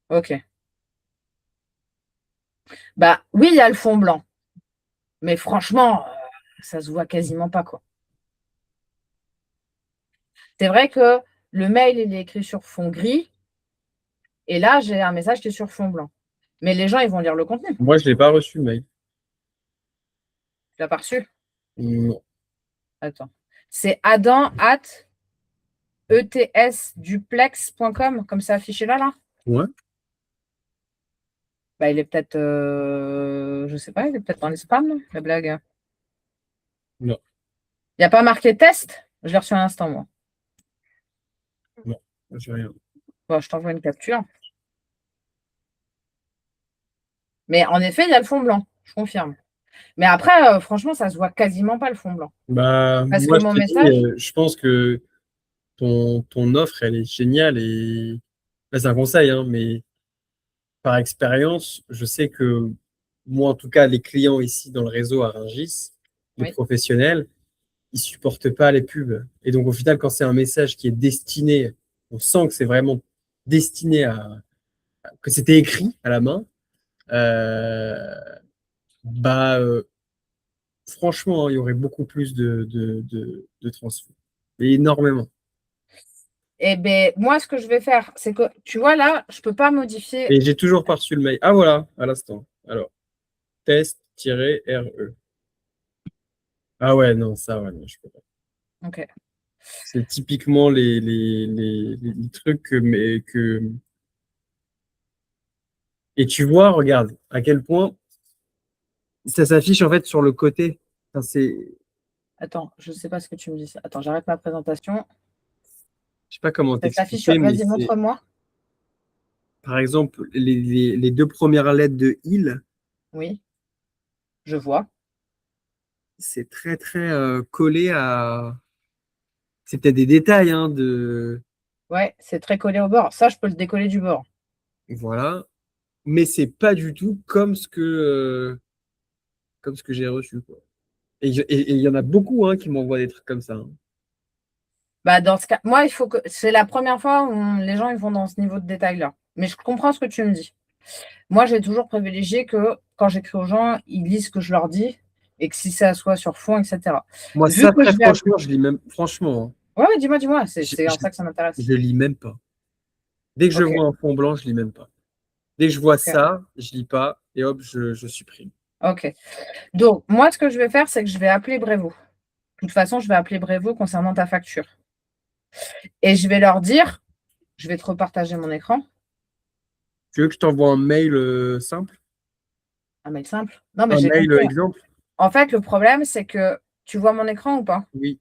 OK. Bah oui, il y a le fond blanc. Mais franchement, ça se voit quasiment pas, quoi. C'est vrai que le mail, il est écrit sur fond gris. Et là, j'ai un message qui est sur fond blanc. Mais les gens, ils vont lire le contenu. Moi, je ne l'ai pas reçu, le mail. Tu l'as pas reçu? Non. Attends. C'est adam@etsduplex.com, comme c'est affiché là. Ouais. Bah, il est peut-être, je sais pas, il est peut-être dans les spams, la blague. Non. Il n'y a pas marqué test? Je l'ai reçu à l'instant, moi. Non, j'ai rien. Bon, je t'envoie une capture. Mais en effet, il y a le fond blanc, je confirme. Mais après, franchement, ça se voit quasiment pas le fond blanc. Bah, Parce moi, que mon message. je pense que ton offre, elle est géniale. Et là, c'est un conseil, hein, mais par expérience, je sais que moi, en tout cas, les clients ici dans le réseau à Rungis, les professionnels, ils supportent pas les pubs. Et donc, au final, quand c'est un message qui est destiné, on sent que c'est vraiment destiné que c'était écrit à la main. euh, bah, franchement, hein, il y aurait beaucoup plus de transfert. Et énormément. Eh ben, moi, ce que je vais faire, c'est que, tu vois, là, je peux pas modifier. Et j'ai toujours pas reçu le mail. Ah voilà, à l'instant. Alors, test-RE. Ah ouais, non, ça, ouais, non, je peux pas. Ok. C'est typiquement les trucs que. Et tu vois, regarde, à quel point ça s'affiche en fait sur le côté. Enfin, Attends, je sais pas ce que tu me dis. Attends, j'arrête ma présentation. je sais pas comment Ça s'affiche sur... t'expliquer, mais Vas-y, c'est, montre-moi. par exemple, les deux premières lettres de il, Oui, je vois. c'est très, très collé à. C'est peut-être des détails, hein, de. Ouais, c'est très collé au bord. Ça, je peux le décoller du bord. Voilà. Mais c'est pas du tout comme ce que j'ai reçu, quoi. Et il y en a beaucoup, hein, qui m'envoient des trucs comme ça, hein. Bah, dans ce cas, moi, il faut que. C'est la première fois où les gens ils vont dans ce niveau de détail-là. Mais je comprends ce que tu me dis. Moi, j'ai toujours privilégié que quand j'écris aux gens, ils lisent ce que je leur dis et que si ça soit sur fond, etc. Moi, Vu ça, que très je vais. franchement, je lis même. Franchement, hein, Ouais, ouais, dis-moi, dis-moi. C'est je, c'est en je, ça que ça m'intéresse. je lis même pas. Dès que je Ok, vois un fond blanc, je lis même pas. Dès que je vois ok, ça, je lis pas et hop, je supprime. ok. Donc, moi, ce que je vais faire, c'est que je vais appeler Brevo. De toute façon, je vais appeler Brevo concernant ta facture. Et je vais leur dire, je vais te repartager mon écran. Tu veux que je t'envoie un mail simple? Un mail simple. Non, mais Un j'ai mail compris. exemple? En fait, le problème, c'est que tu vois mon écran ou pas? Oui.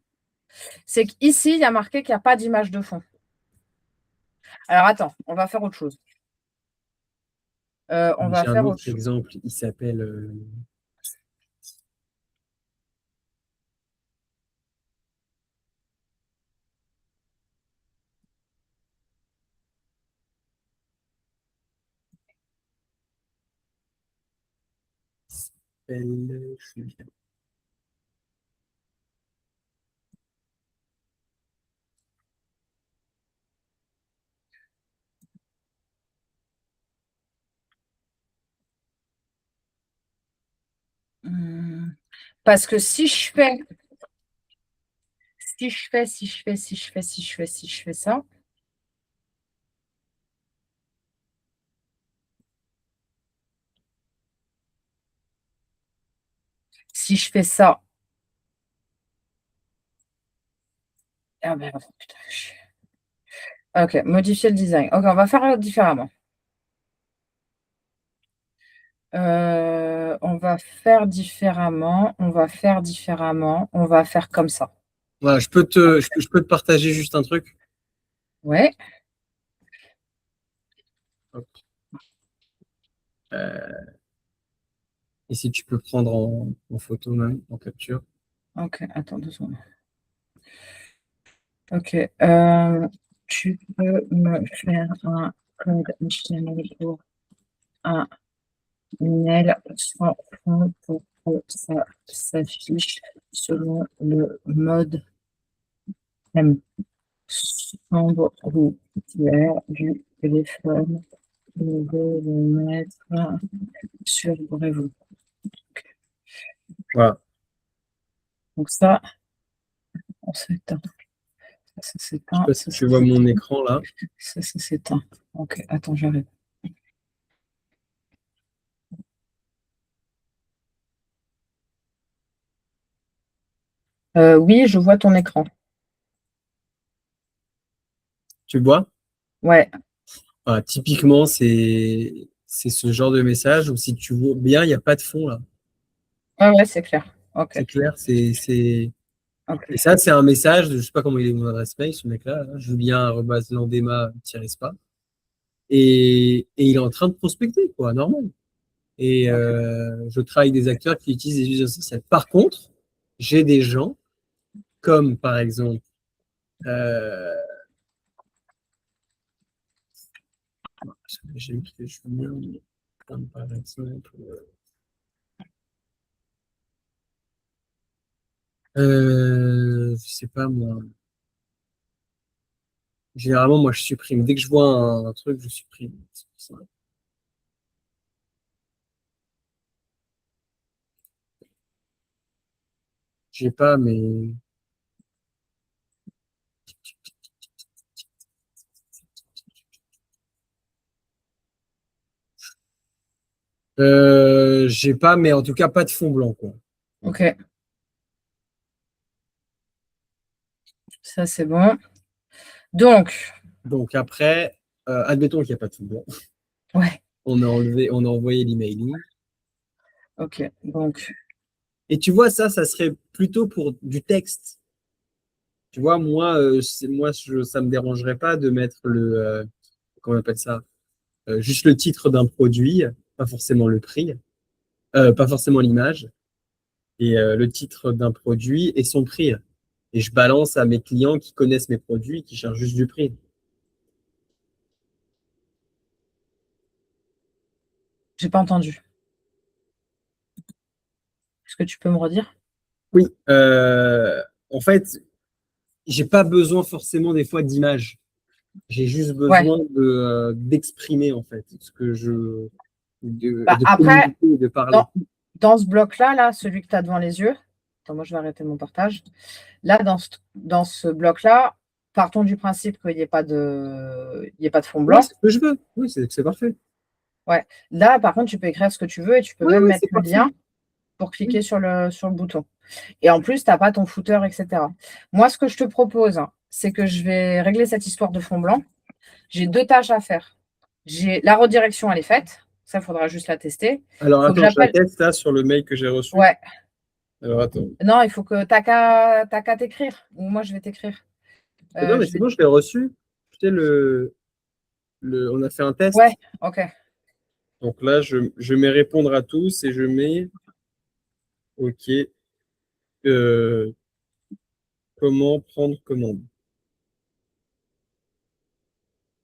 C'est qu'ici, il y a marqué qu'il n'y a pas d'image de fond. Alors, attends, on va faire autre chose. On va J'ai un faire autre autre chose. exemple. Il s'appelle. Julien. Parce que si je fais ça, si je fais ça, ah ben, putain. Ok, modifier le design. Ok, on va faire différemment. On va faire différemment. On va faire différemment. On va faire comme ça. Voilà, je peux te partager juste un truc. Ouais. Hop. Et si tu peux prendre en photo même, en capture. Ok, attends 2 secondes. Ok. Tu peux me faire un code HTML pour un mail sans fond pour que ça s'affiche selon le mode M. Sombre ou clair du téléphone. Je vais le mettre sur Brevo. Voilà. Donc ça, on s'éteint. Ça Je sais s'éteint. pas si Ça tu vois mon s'éteint. écran là. Ça s'éteint. Ok, attends, j'arrive. Oui, je vois ton écran. Tu vois? Ouais, Voilà, typiquement, c'est ce genre de message où si tu vois bien, il n'y a pas de fond là. ouais, ouais, c'est clair. Ok, C'est clair, c'est. Et ok. ça, c'est un message, je ne sais pas comment il est mon adresse mail, ce mec-là, là, julien@landema-spa. Et il est en train de prospecter, quoi, normal. Et Ok. je travaille avec des acteurs qui utilisent des user sociales. Par contre, j'ai des gens, comme par exemple, euh, j'ai eu que je comme par exemple, je sais pas moi. Généralement, moi, je supprime. Dès que je vois un truc, je supprime. C'est pour ça. J'ai pas, mais j'ai pas, mais en tout cas pas de fond blanc, quoi. Ok, ça c'est bon. Donc, Donc après, admettons qu'il n'y a pas de fond blanc. ouais, On a envoyé l'emailing. ok. Donc, Et tu vois, ça serait plutôt pour du texte. Tu vois, moi, ça me dérangerait pas de mettre comment on appelle ça? Juste le titre d'un produit, pas forcément le prix, pas forcément l'image, et le titre d'un produit et son prix. Et je balance à mes clients qui connaissent mes produits, qui cherchent juste du prix. j'ai pas entendu. Est-ce que tu peux me redire? Oui, en fait, j'ai pas besoin forcément des fois d'images. J'ai juste Ouais. besoin d'exprimer en fait ce que Bah, de après, communiquer et de parler. dans, dans ce bloc-là, là, celui que tu as devant les yeux, attends, moi je vais arrêter mon partage. Là, dans ce bloc-là, partons du principe qu'il n'y ait il y ait pas de fond Ouais, blanc. c'est ce que je veux. Oui, c'est parfait. Ouais. Là, par contre, tu peux écrire ce que tu veux et tu peux Oui, même oui, mettre c'est le parfait. lien pour cliquer sur le bouton. Et en plus, tu n'as pas ton footer, etc. Moi, ce que je te propose, hein, c'est que je vais régler cette histoire de fond blanc. J'ai 2 tâches à faire. J'ai la redirection, elle est faite. Ça, il faudra juste la tester. Alors Il faut que attends, je la j'appelle. teste là sur le mail que j'ai reçu. Ouais. Alors attends. Non, il faut que t'as qu'à t'écrire. Ou moi, je vais t'écrire. Non, mais Je c'est vais. bon, je l'ai reçu. Tu sais, on a fait un Ouais, test. ok. Donc là, je mets répondre à tous et je mets OK. euh, comment prendre commande?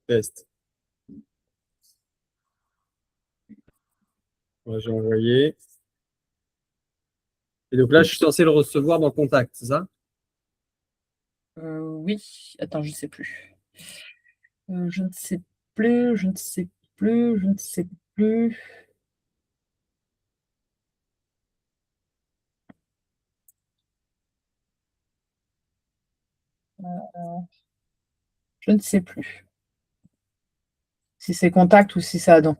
Test. Ouais, j'ai envoyé. Et donc là, je suis censé le recevoir dans Contact, c'est ça? Oui. Attends, je ne sais plus. Je ne sais plus, je ne sais plus, je ne sais plus. Je ne sais plus. Si c'est contact ou si c'est Adam.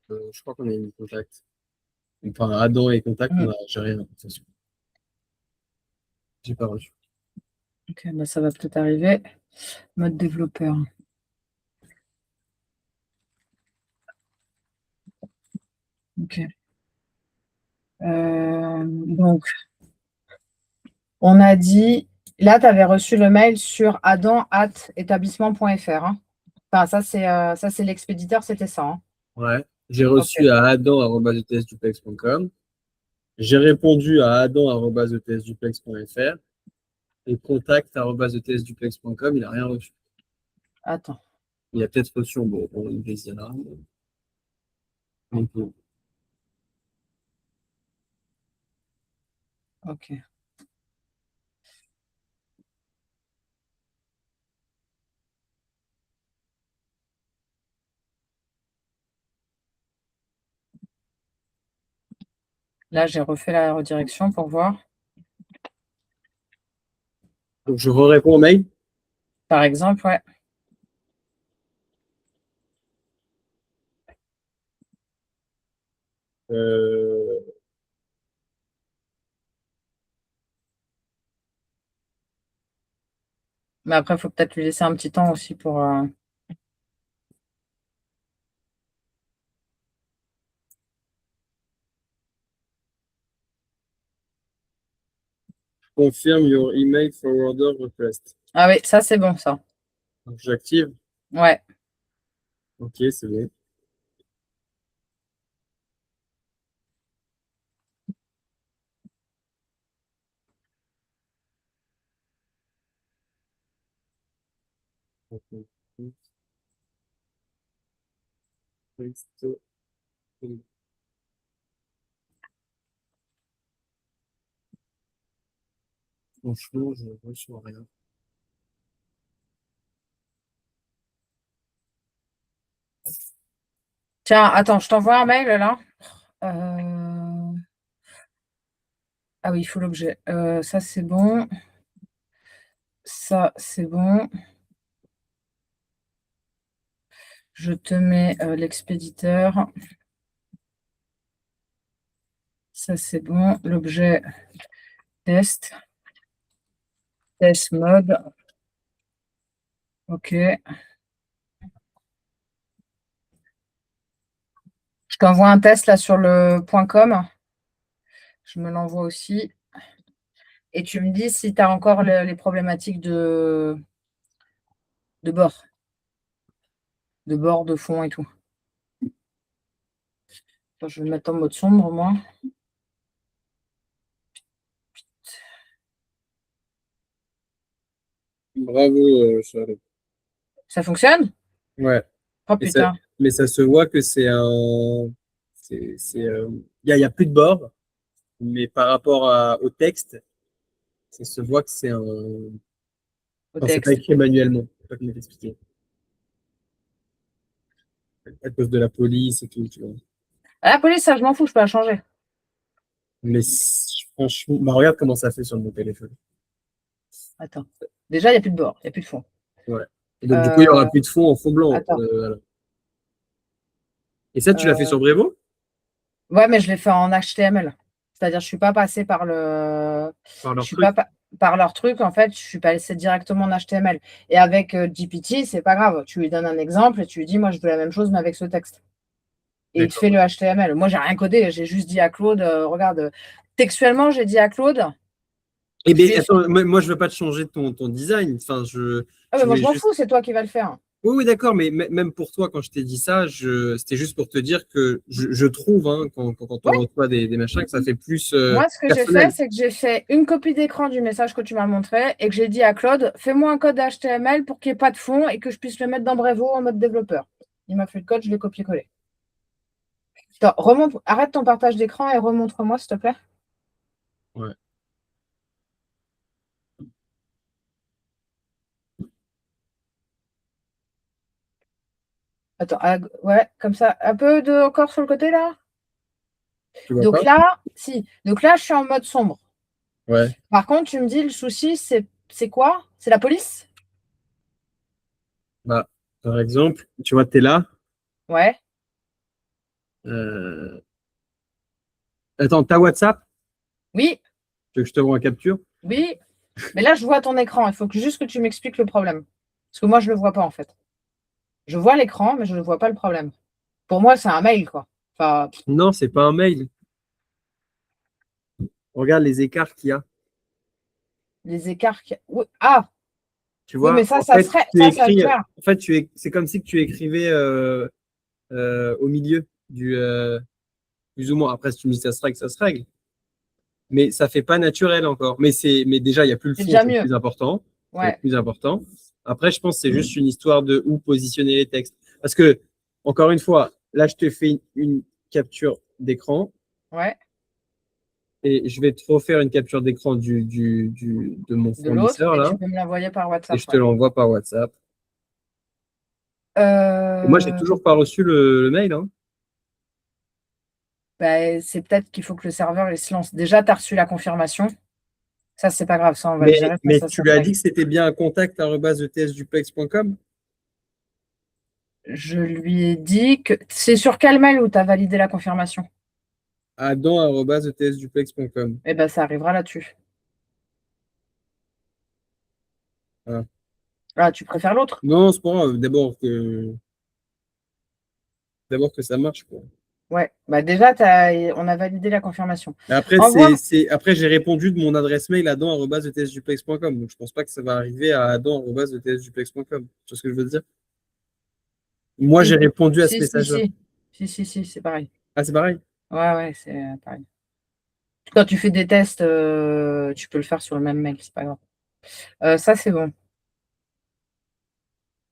Je crois qu'on a mis Contact. Enfin, Adam et Contact, Mm. j'ai rien. De toute façon. J'ai pas reçu. Ok, bah ça va peut-être arriver. Mode développeur. Ok. Donc, on a dit, là, tu avais reçu le mail sur adam@établissement.fr. Hein. Enfin, ça, c'est l'expéditeur, c'était ça. Hein. Ouais. J'ai Ok. reçu à adam@etsduplex.com. J'ai répondu à adam@etsduplex.fr et contact@etsduplex.com. Il n'a rien reçu. Attends. Il a peut-être reçu bon, une des alarmes. Donc, Ok. Là, j'ai refait la redirection pour voir. donc je réponds au mail. Par exemple, ouais. Euh, Mais après, il faut peut-être lui laisser un petit temps aussi pour. confirm your email forwarder request. Ah oui, ça, c'est bon, ça. Donc, j'active. Ouais. Ok, c'est bon. Franchement, je ne reçois rien. Tiens, attends, je t'envoie un mail là. Euh, Ah oui, il faut l'objet. Ça, c'est bon. Ça, c'est bon. Je te mets l'expéditeur. Ça, c'est bon. L'objet test. Test mode. OK. Je t'envoie un test là sur le .com. Je me l'envoie aussi. Et tu me dis si tu as encore les problématiques de bord. De bord, de fond et tout. Attends, je vais le mettre en mode sombre, moi. Bravo, Charlotte. Ça fonctionne? Ouais. Oh Et ça, putain. mais ça se voit que c'est un. Il y a plus de bord, mais par rapport au texte, ça se voit que c'est un. Au Enfin, c'est pas texte. écrit manuellement. Je sais pas comment t'expliquer. À cause de la police et tout, tu vois. Ah, la police, ça, je m'en fous, je peux la changer. Mais franchement, bah, regarde comment ça fait sur mon téléphone. Attends. Déjà, il n'y a plus de bord, il n'y a plus de fond. Ouais. Et donc, du coup, il n'y Euh, aura plus de fond en fond blanc. attends. Voilà. Et ça, tu l'as fait Euh, sur Brevo? ouais, mais je l'ai fait en HTML. C'est-à-dire, je suis pas passée par Par je leur suis pas truc? pa- par leur truc, en fait, je suis passée directement en HTML. Et avec GPT, c'est pas grave. Tu lui donnes un exemple et tu lui dis, moi, je veux la même chose, mais avec ce texte. Et il te fait D'accord. le HTML. Moi, j'ai rien codé, j'ai juste dit à Claude, regarde, textuellement, j'ai dit à Claude, Eh je bien, lui ai fait. attends, moi, je veux pas te changer ton design. Enfin, Ah, mais je moi, je voulais m'en juste. fous, c'est toi qui vas le faire. Oui, oui, d'accord, mais même pour toi, quand je t'ai dit ça, c'était juste pour te dire que je trouve, hein, quand on Ouais. reçoit des machins, que ça fait plus Moi, ce que j'ai fait, personnel. c'est que j'ai fait une copie d'écran du message que tu m'as montré et que j'ai dit à Claude, fais-moi un code HTML pour qu'il n'y ait pas de fond et que je puisse le mettre dans Brevo en mode développeur. Il m'a fait le code, je l'ai copié-collé. Attends, arrête ton partage d'écran et remontre-moi, s'il te plaît. Ouais. Attends, ouais, comme ça. Un peu de encore sur le côté là. Tu vois Donc pas? là, si. Donc là, je suis en mode sombre. Ouais. Par contre, tu me dis, le souci, c'est quoi? C'est la police? Bah, par exemple, tu vois, tu es là. Ouais, euh, Attends, t'as WhatsApp? oui, Tu veux que je te vois en capture? oui. Mais là, je vois ton écran. Il faut juste que tu m'expliques le problème. Parce que moi, je ne le vois pas, en fait. Je vois l'écran, mais je ne vois pas le problème. Pour moi, c'est un mail, quoi. Enfin, Non, c'est pas un mail. Regarde les écarts qu'il y a. les écarts. Oui. Ah, Tu oui, mais vois, ça, ça serait. Ça se gère. en fait, c'est comme si que tu écrivais au milieu plus ou moins. Après, si tu me dis ça se règle, ça se règle. Mais ça fait pas naturel encore. Mais déjà, il n'y a plus le C'est fond, déjà c'est le mieux. plus important. C'est le Ouais, plus important. Après, je pense que c'est juste une histoire de où positionner les textes. Parce que, encore une fois, là, je te fais une capture d'écran ouais. et je vais te refaire une capture d'écran de mon De l'autre. fournisseur, Et là, tu peux me l'envoyer par et WhatsApp, je te ouais. l'envoie par WhatsApp. Et moi, j'ai Euh, toujours pas reçu le mail, hein. bah, c'est peut-être qu'il faut que le serveur il se lance. Déjà, tu as reçu la confirmation. Ça, c'est pas grave. Ça, on va le gérer. Mais Ça tu lui se as dit règle. que c'était bien un contact@etsduplex.com? Je lui ai dit que. C'est sur quel mail où tu as validé la confirmation? Adam@etsduplex.com. Eh ben, ça arrivera là-dessus. Ah. Ah, tu préfères l'autre? Non, c'est pas grave. D'abord que ça marche, quoi. Ouais. Bah, déjà, on a validé la confirmation. Mais après, Envoie. après, j'ai répondu de mon adresse mail adam@etsduplex.com. Donc, je pense pas que ça va arriver à adam@etsduplex.com. Tu vois ce que je veux dire? Moi, j'ai Si, répondu à ce si, si, message-là. si. Si, si, si, c'est pareil. Ah, c'est pareil? Ouais, ouais, c'est pareil. Quand tu fais des tests, tu peux le faire sur le même mail, c'est pas grave. Ça, c'est bon.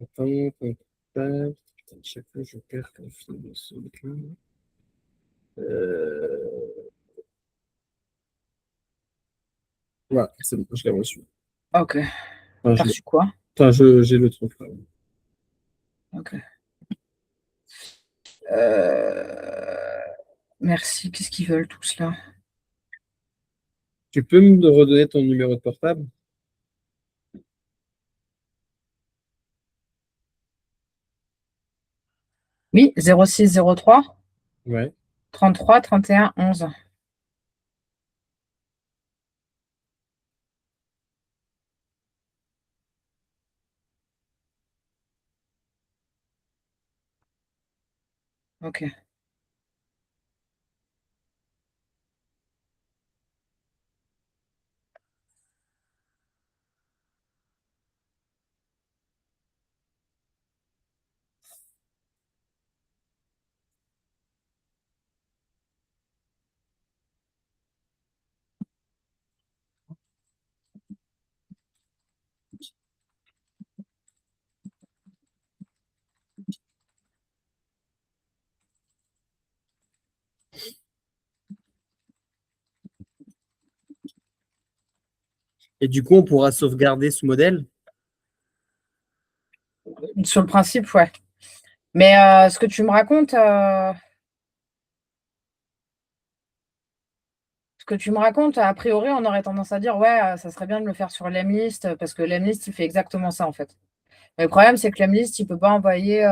Attends, tac, tac. Putain, chaque fois, je perds quand je fais ce truc-là. Euh, Voilà, c'est bon, je l'ai reçu. Ok. Enfin, T'as je l'ai. reçu quoi? Enfin, j'ai le truc, là. Ok. Euh, Merci. Qu'est-ce qu'ils veulent tous là? Tu peux me redonner ton numéro de portable? Oui, 06 03 Ouais. 33 31 11. Ok. Et du coup, on pourra sauvegarder ce modèle? Sur le principe, ouais. Mais ce que tu me racontes, a priori, on aurait tendance à dire, ouais, ça serait bien de le faire sur Lemlist, parce que Lemlist, il fait exactement ça, en fait. Mais le problème, c'est que Lemlist, il peut pas envoyer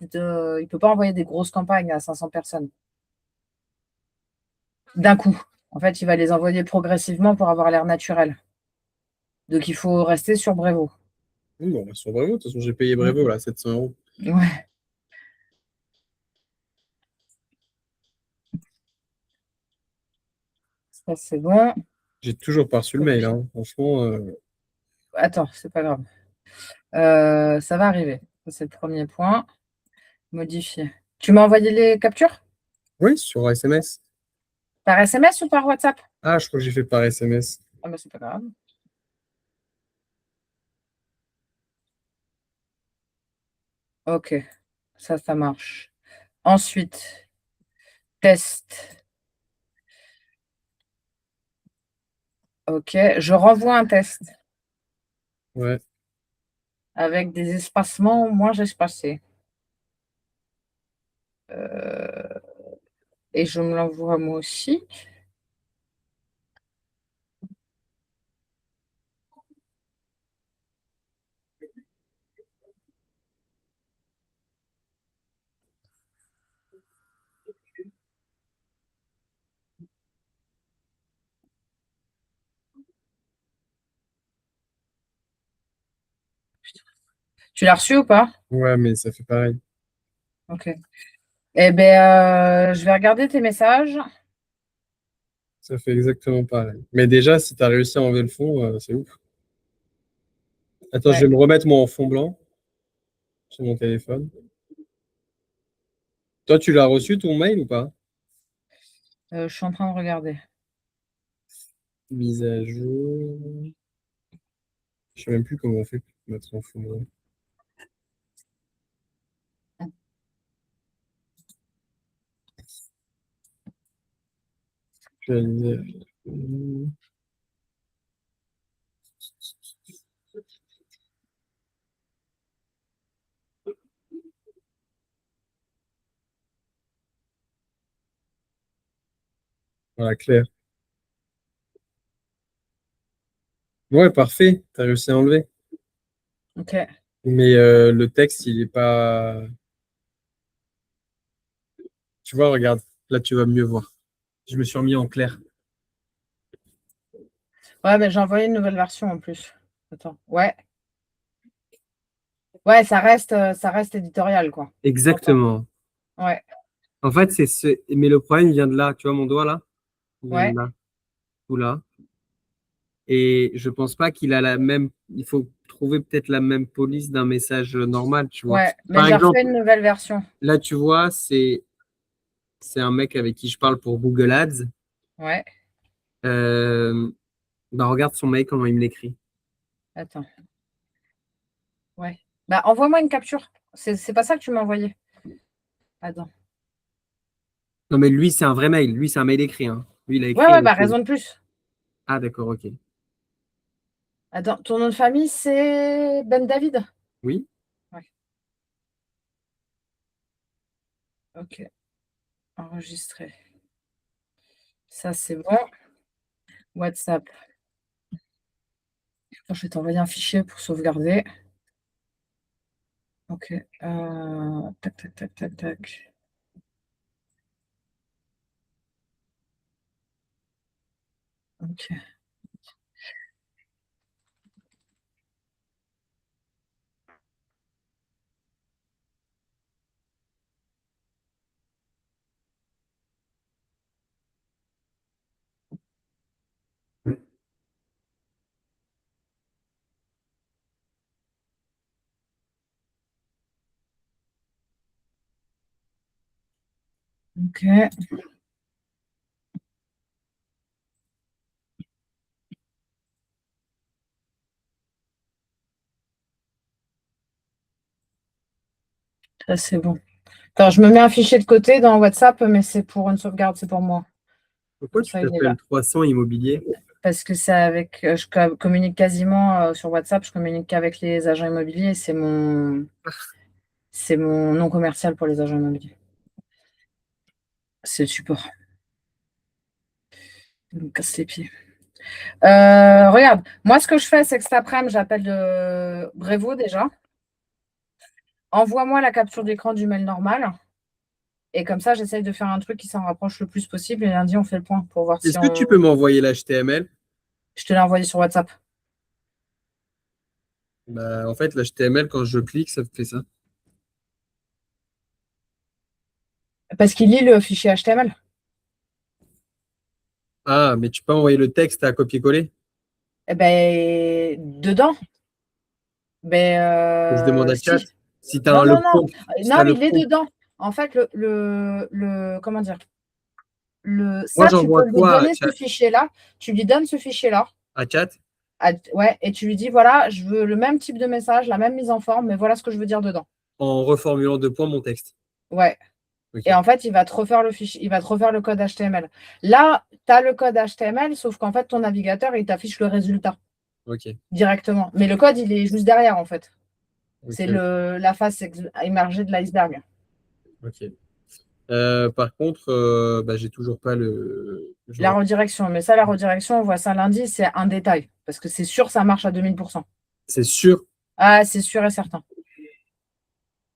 il peut pas envoyer des grosses campagnes à 500 personnes d'un coup. En fait, il va les envoyer progressivement pour avoir l'air naturel. Donc, il faut rester sur Brevo. Bon, bah, sur Brevo, de toute façon, j'ai payé Mm. Brevo, là, 700 €. Ouais, ça c'est bon. J'ai toujours pas reçu le mail, Copier. hein. Franchement, Attends, c'est pas grave. Ça va arriver. Ça, c'est le premier point. Modifier. Tu m'as envoyé les captures oui, sur SMS. par SMS ou par WhatsApp? Ah, je crois que j'ai fait par SMS. Ah bah c'est pas grave. Ok, ça marche. Ensuite, test. Ok, je renvoie un test Ouais. avec des espacements moins espacés. Euh, et je me l'envoie moi aussi. Tu l'as reçu ou pas? Ouais, mais ça fait pareil. Ok. Eh bien, je vais regarder tes messages. Ça fait exactement pareil. Mais déjà, si tu as réussi à enlever le fond, c'est ouf. Attends, je Ouais, vais me remettre moi en fond blanc sur mon téléphone. Toi, tu l'as reçu ton mail ou pas? je suis en train de regarder. Mise à jour. Je sais même plus comment on fait pour mettre en fond blanc. Actualiser. Voilà, clair. Ouais, parfait. Tu as réussi à enlever. Ok. Mais le texte, il est pas. Tu vois, regarde. Là, tu vas mieux voir. Je me suis remis en clair. Ouais, mais j'ai envoyé une nouvelle version en plus. Attends. Ouais. Ouais, ça reste éditorial, quoi. Exactement. Ouais, En fait, c'est ce. Mais le problème, il vient de là. Tu vois mon doigt là? Il vient de ouais, là. Ou là. Et je pense pas qu'il a la même. Il faut trouver peut-être la même police d'un message normal, tu vois. ouais. Mais Par j'ai refait exemple, une nouvelle version. là, tu vois, c'est un mec avec qui je parle pour Google Ads. Ouais. Euh, Bah, regarde son mail, comment il me l'écrit. Attends. Ouais. Bah, envoie-moi une capture. C'est pas ça que tu m'as envoyé. Attends. Non, mais lui, c'est un vrai mail. Lui, c'est un mail écrit, hein. Lui, il a Ouais, écrit ouais, avec. bah, raison de plus. Ah, d'accord, ok. Attends, ton nom de famille, c'est Ben David? Oui. Ouais. Ok. Enregistré. Ça, c'est bon. WhatsApp. Je vais t'envoyer un fichier pour sauvegarder. OK. Tac, tac, tac, tac, tac. OK. OK. Ça, c'est bon. Attends, je me mets un fichier de côté dans WhatsApp, mais c'est pour une sauvegarde, c'est pour moi. Pourquoi tu Ça, il est là. t'appelles 300 immobilier? Parce que c'est avec, je communique quasiment sur WhatsApp, je communique qu'avec les agents immobiliers. C'est mon nom commercial pour les agents immobiliers. C'est le support. Il me casse les pieds. Regarde, moi, ce que je fais, c'est que cet après-midi, j'appelle de Brévoux déjà. Envoie-moi la capture d'écran du mail normal. Et comme ça, j'essaye de faire un truc qui s'en rapproche le plus possible. Et lundi, on fait le point pour voir si Est-ce que tu peux m'envoyer l'HTML? Je te l'ai envoyé sur WhatsApp. Bah, en fait, l'HTML, quand je clique, ça fait ça. Parce qu'il lit le fichier HTML. Ah, mais tu peux envoyer le texte à copier-coller? Eh ben, dedans. Faut que je demande à chat. Si. Si tu Non, as le non, non. prompt. Si Non, t'as le il est prompt. dedans. En fait, comment dire? Moi, Ça, tu j'envoie peux lui quoi donner ce fichier-là. Tu lui donnes ce fichier-là. à chat? Ouais, et tu lui dis, voilà, je veux le même type de message, la même mise en forme, mais voilà ce que je veux dire dedans. En reformulant 2 points mon texte. Ouais. Ok. Et en fait, il va te refaire le fichier, il va te refaire le code HTML. Là, tu as le code HTML, sauf qu'en fait, ton navigateur, il t'affiche le résultat Ok. directement. Mais le code, il est juste derrière, en fait. Ok. C'est la face émergée de l'iceberg. Ok. Par contre, bah, j'ai toujours pas le. La redirection. Mais ça, la redirection, on voit ça lundi, c'est un détail. Parce que c'est sûr, ça marche à 2000%. C'est sûr, Ah, c'est sûr et certain.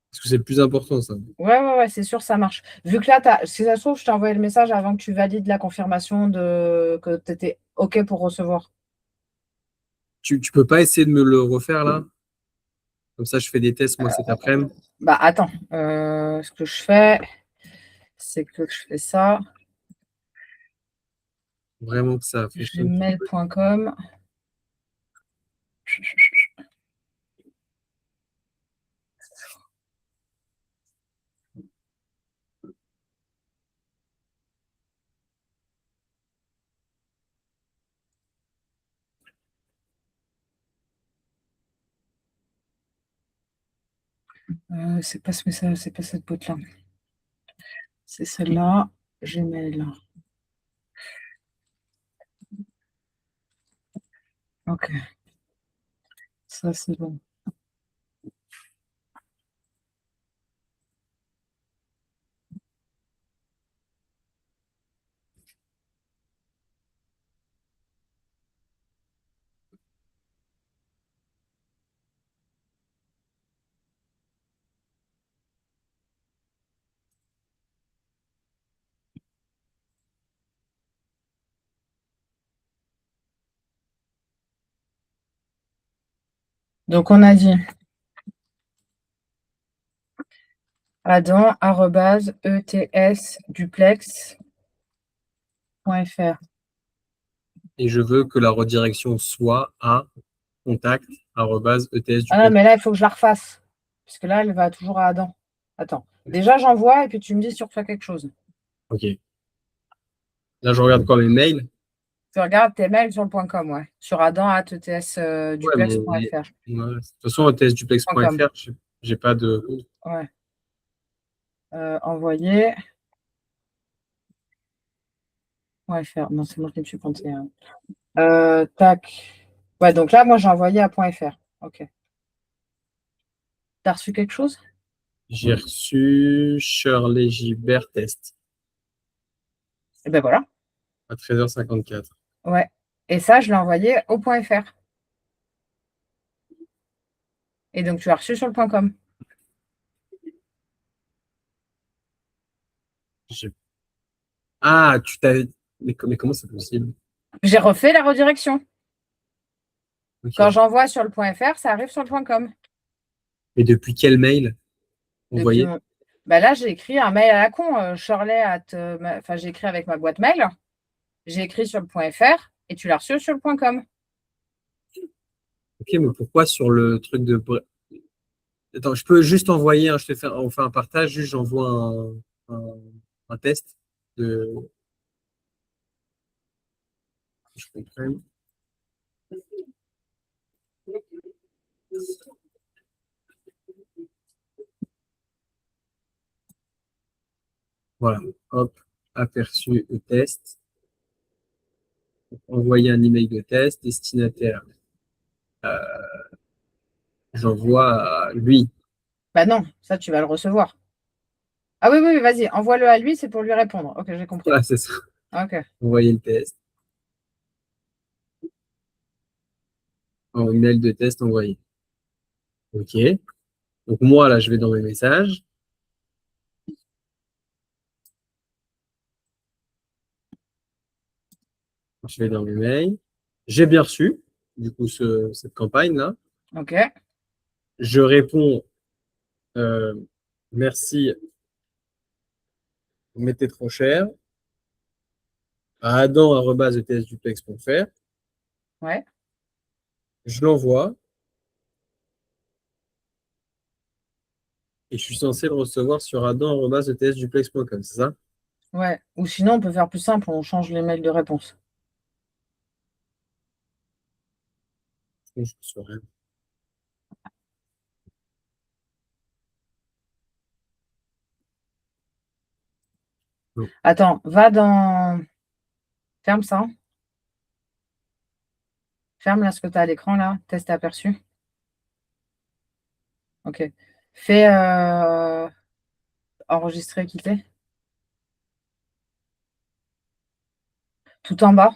parce que c'est le plus important, ça. Ouais, c'est sûr, ça marche. Vu que là, si ça se trouve, je t'ai envoyé le message avant que tu valides la confirmation que tu étais OK pour recevoir. Tu peux pas essayer de me le refaire là? Comme ça, je fais des tests moi cet après-midi. Bah, attends. Ce que je fais, c'est que je fais ça. Vraiment que ça fonctionne. Gmail.com. C'est pas ce message, c'est pas cette boîte-là. C'est celle-là. Gmail. OK. Ça, c'est bon. Donc, on a dit adam@etsduplex.fr. Et je veux que la redirection soit à contact@ets Ah non, mais là, il faut que je la refasse. Parce que là, elle va toujours à Adam. Attends. Déjà, j'envoie et puis tu me dis si tu reçois quelque chose. Ok. Là, je regarde quoi mes mails. Tu regardes tes mails sur le .com, ouais. Sur Ouais, adam@etsduplex.fr. ouais. De toute façon, etsduplex.fr, j'ai pas de. Ouais. Envoyer. .fr. Non, c'est moi qui me suis planté. Tac. Ouais, donc là, moi, j'ai envoyé à .fr. OK. T'as reçu quelque chose? J'ai reçu Shirley Gilbert test Eh ben voilà. à 13h54. Ouais. Et ça, je l'ai envoyé au .fr. Et donc, tu l'as reçu sur le .com. Ah, mais comment c'est possible? J'ai refait la redirection. Ok. Quand j'envoie sur le .fr, ça arrive sur le .com. Et depuis quel mail Depuis envoyé? là, j'ai écrit un mail à la con, Shirley j'ai écrit avec ma boîte mail. J'ai écrit sur le .fr et tu l'as reçu sur le .com. Ok, mais pourquoi sur le truc de... Attends, je peux juste envoyer, on fait un partage, juste j'envoie un, un test de... Je comprends. Voilà, hop, aperçu et test. Envoyer un email de test, destinataire. J'envoie à lui. Bah non, ça, tu vas le recevoir. Ah oui, oui, vas-y, envoie-le à lui, c'est pour lui répondre. Ok, j'ai compris. Voilà, c'est ça. Ok. Envoyer le test. En email de test envoyé. Ok. Donc moi, là, je vais dans mes messages. Je vais dans mes mails. J'ai bien reçu, du coup, cette campagne-là. Ok. Je réponds, euh, merci, vous mettez trop cher, à adam@etsduplex.fr. Ouais. Je l'envoie et je suis censé le recevoir sur adam@etsduplex.com, c'est ça? Ouais. Ou sinon, on peut faire plus simple, on change les mails de réponse. Je reçois rien. Non. Attends, va dans. Ferme ça. Ferme là ce que tu as à l'écran là. Test aperçu. Ok. Fais enregistrer, quitter. Tout en bas.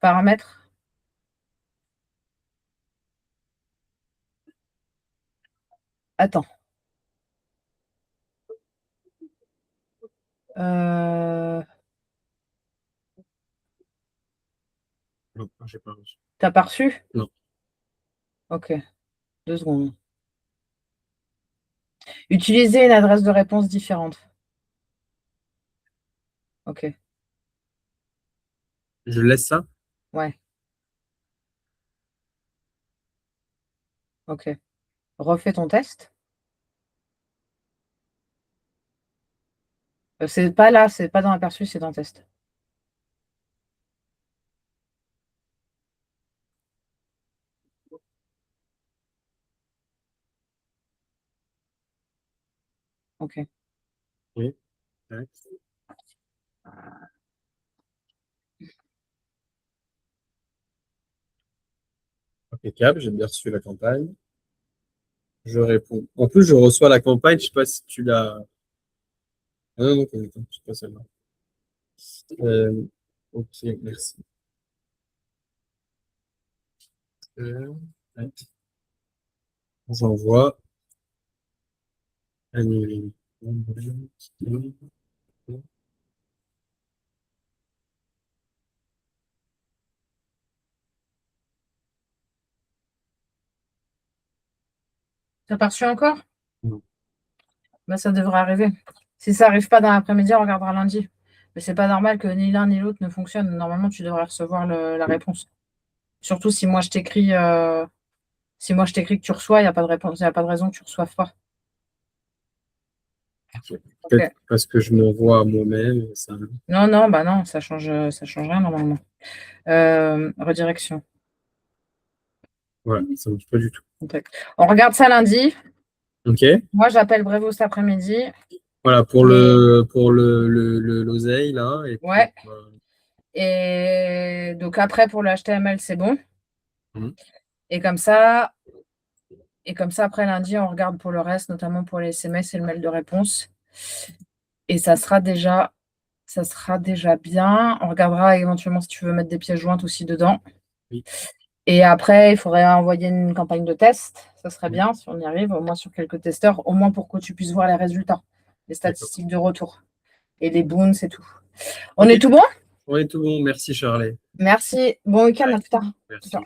Paramètres. Attends. Euh... Non, j'ai pas reçu. T'as pas reçu? Non. Ok. 2 secondes. Utiliser une adresse de réponse différente. Ok. Je laisse ça? Ouais. Ok. Refais ton test. C'est pas là, c'est pas dans aperçu, c'est dans test. Ok. Oui. Tac. Impeccable, j'ai bien reçu la campagne. Je réponds. En plus, je reçois la campagne, je sais pas si tu l'as. Ah non, non, attends, je sais pas celle-là. Ok, merci. Tac. J'envoie. Annuler. T'as pas reçu encore? Non. Bah, ça devrait arriver. Si ça n'arrive pas dans l'après-midi, on regardera lundi. Mais c'est pas normal que ni l'un ni l'autre ne fonctionne. Normalement, tu devrais recevoir la réponse. Surtout si moi je t'écris que tu reçois, il n'y a pas de réponse, il n'y a pas de raison que tu ne reçoives pas. Peut-être Ok. parce que je m'envoie à moi-même. Ça... Non, non, bah non, ça change rien normalement. Redirection. Voilà, ça ne marche pas du tout. Ok. On regarde ça lundi. Ok. Moi, j'appelle Brevo cet après-midi. Voilà, Et pour l'oseille, là. Et ouais. Et donc après, pour le HTML, c'est bon. Mhm. Et comme ça, après lundi, on regarde pour le reste, notamment pour les SMS et le mail de réponse. Et ça sera déjà Ça sera déjà bien. On regardera éventuellement si tu veux mettre des pièces jointes aussi dedans. Oui. Et après, il faudrait envoyer une campagne de test. Ça serait Oui. bien si on y arrive, au moins sur quelques testeurs, au moins pour que tu puisses voir les résultats, les statistiques de retour. Et les boons, c'est tout. On Ok. est tout bon? On est tout bon. Merci, Charlie. Merci. Bon week-end, à plus tard. Merci. Ciao.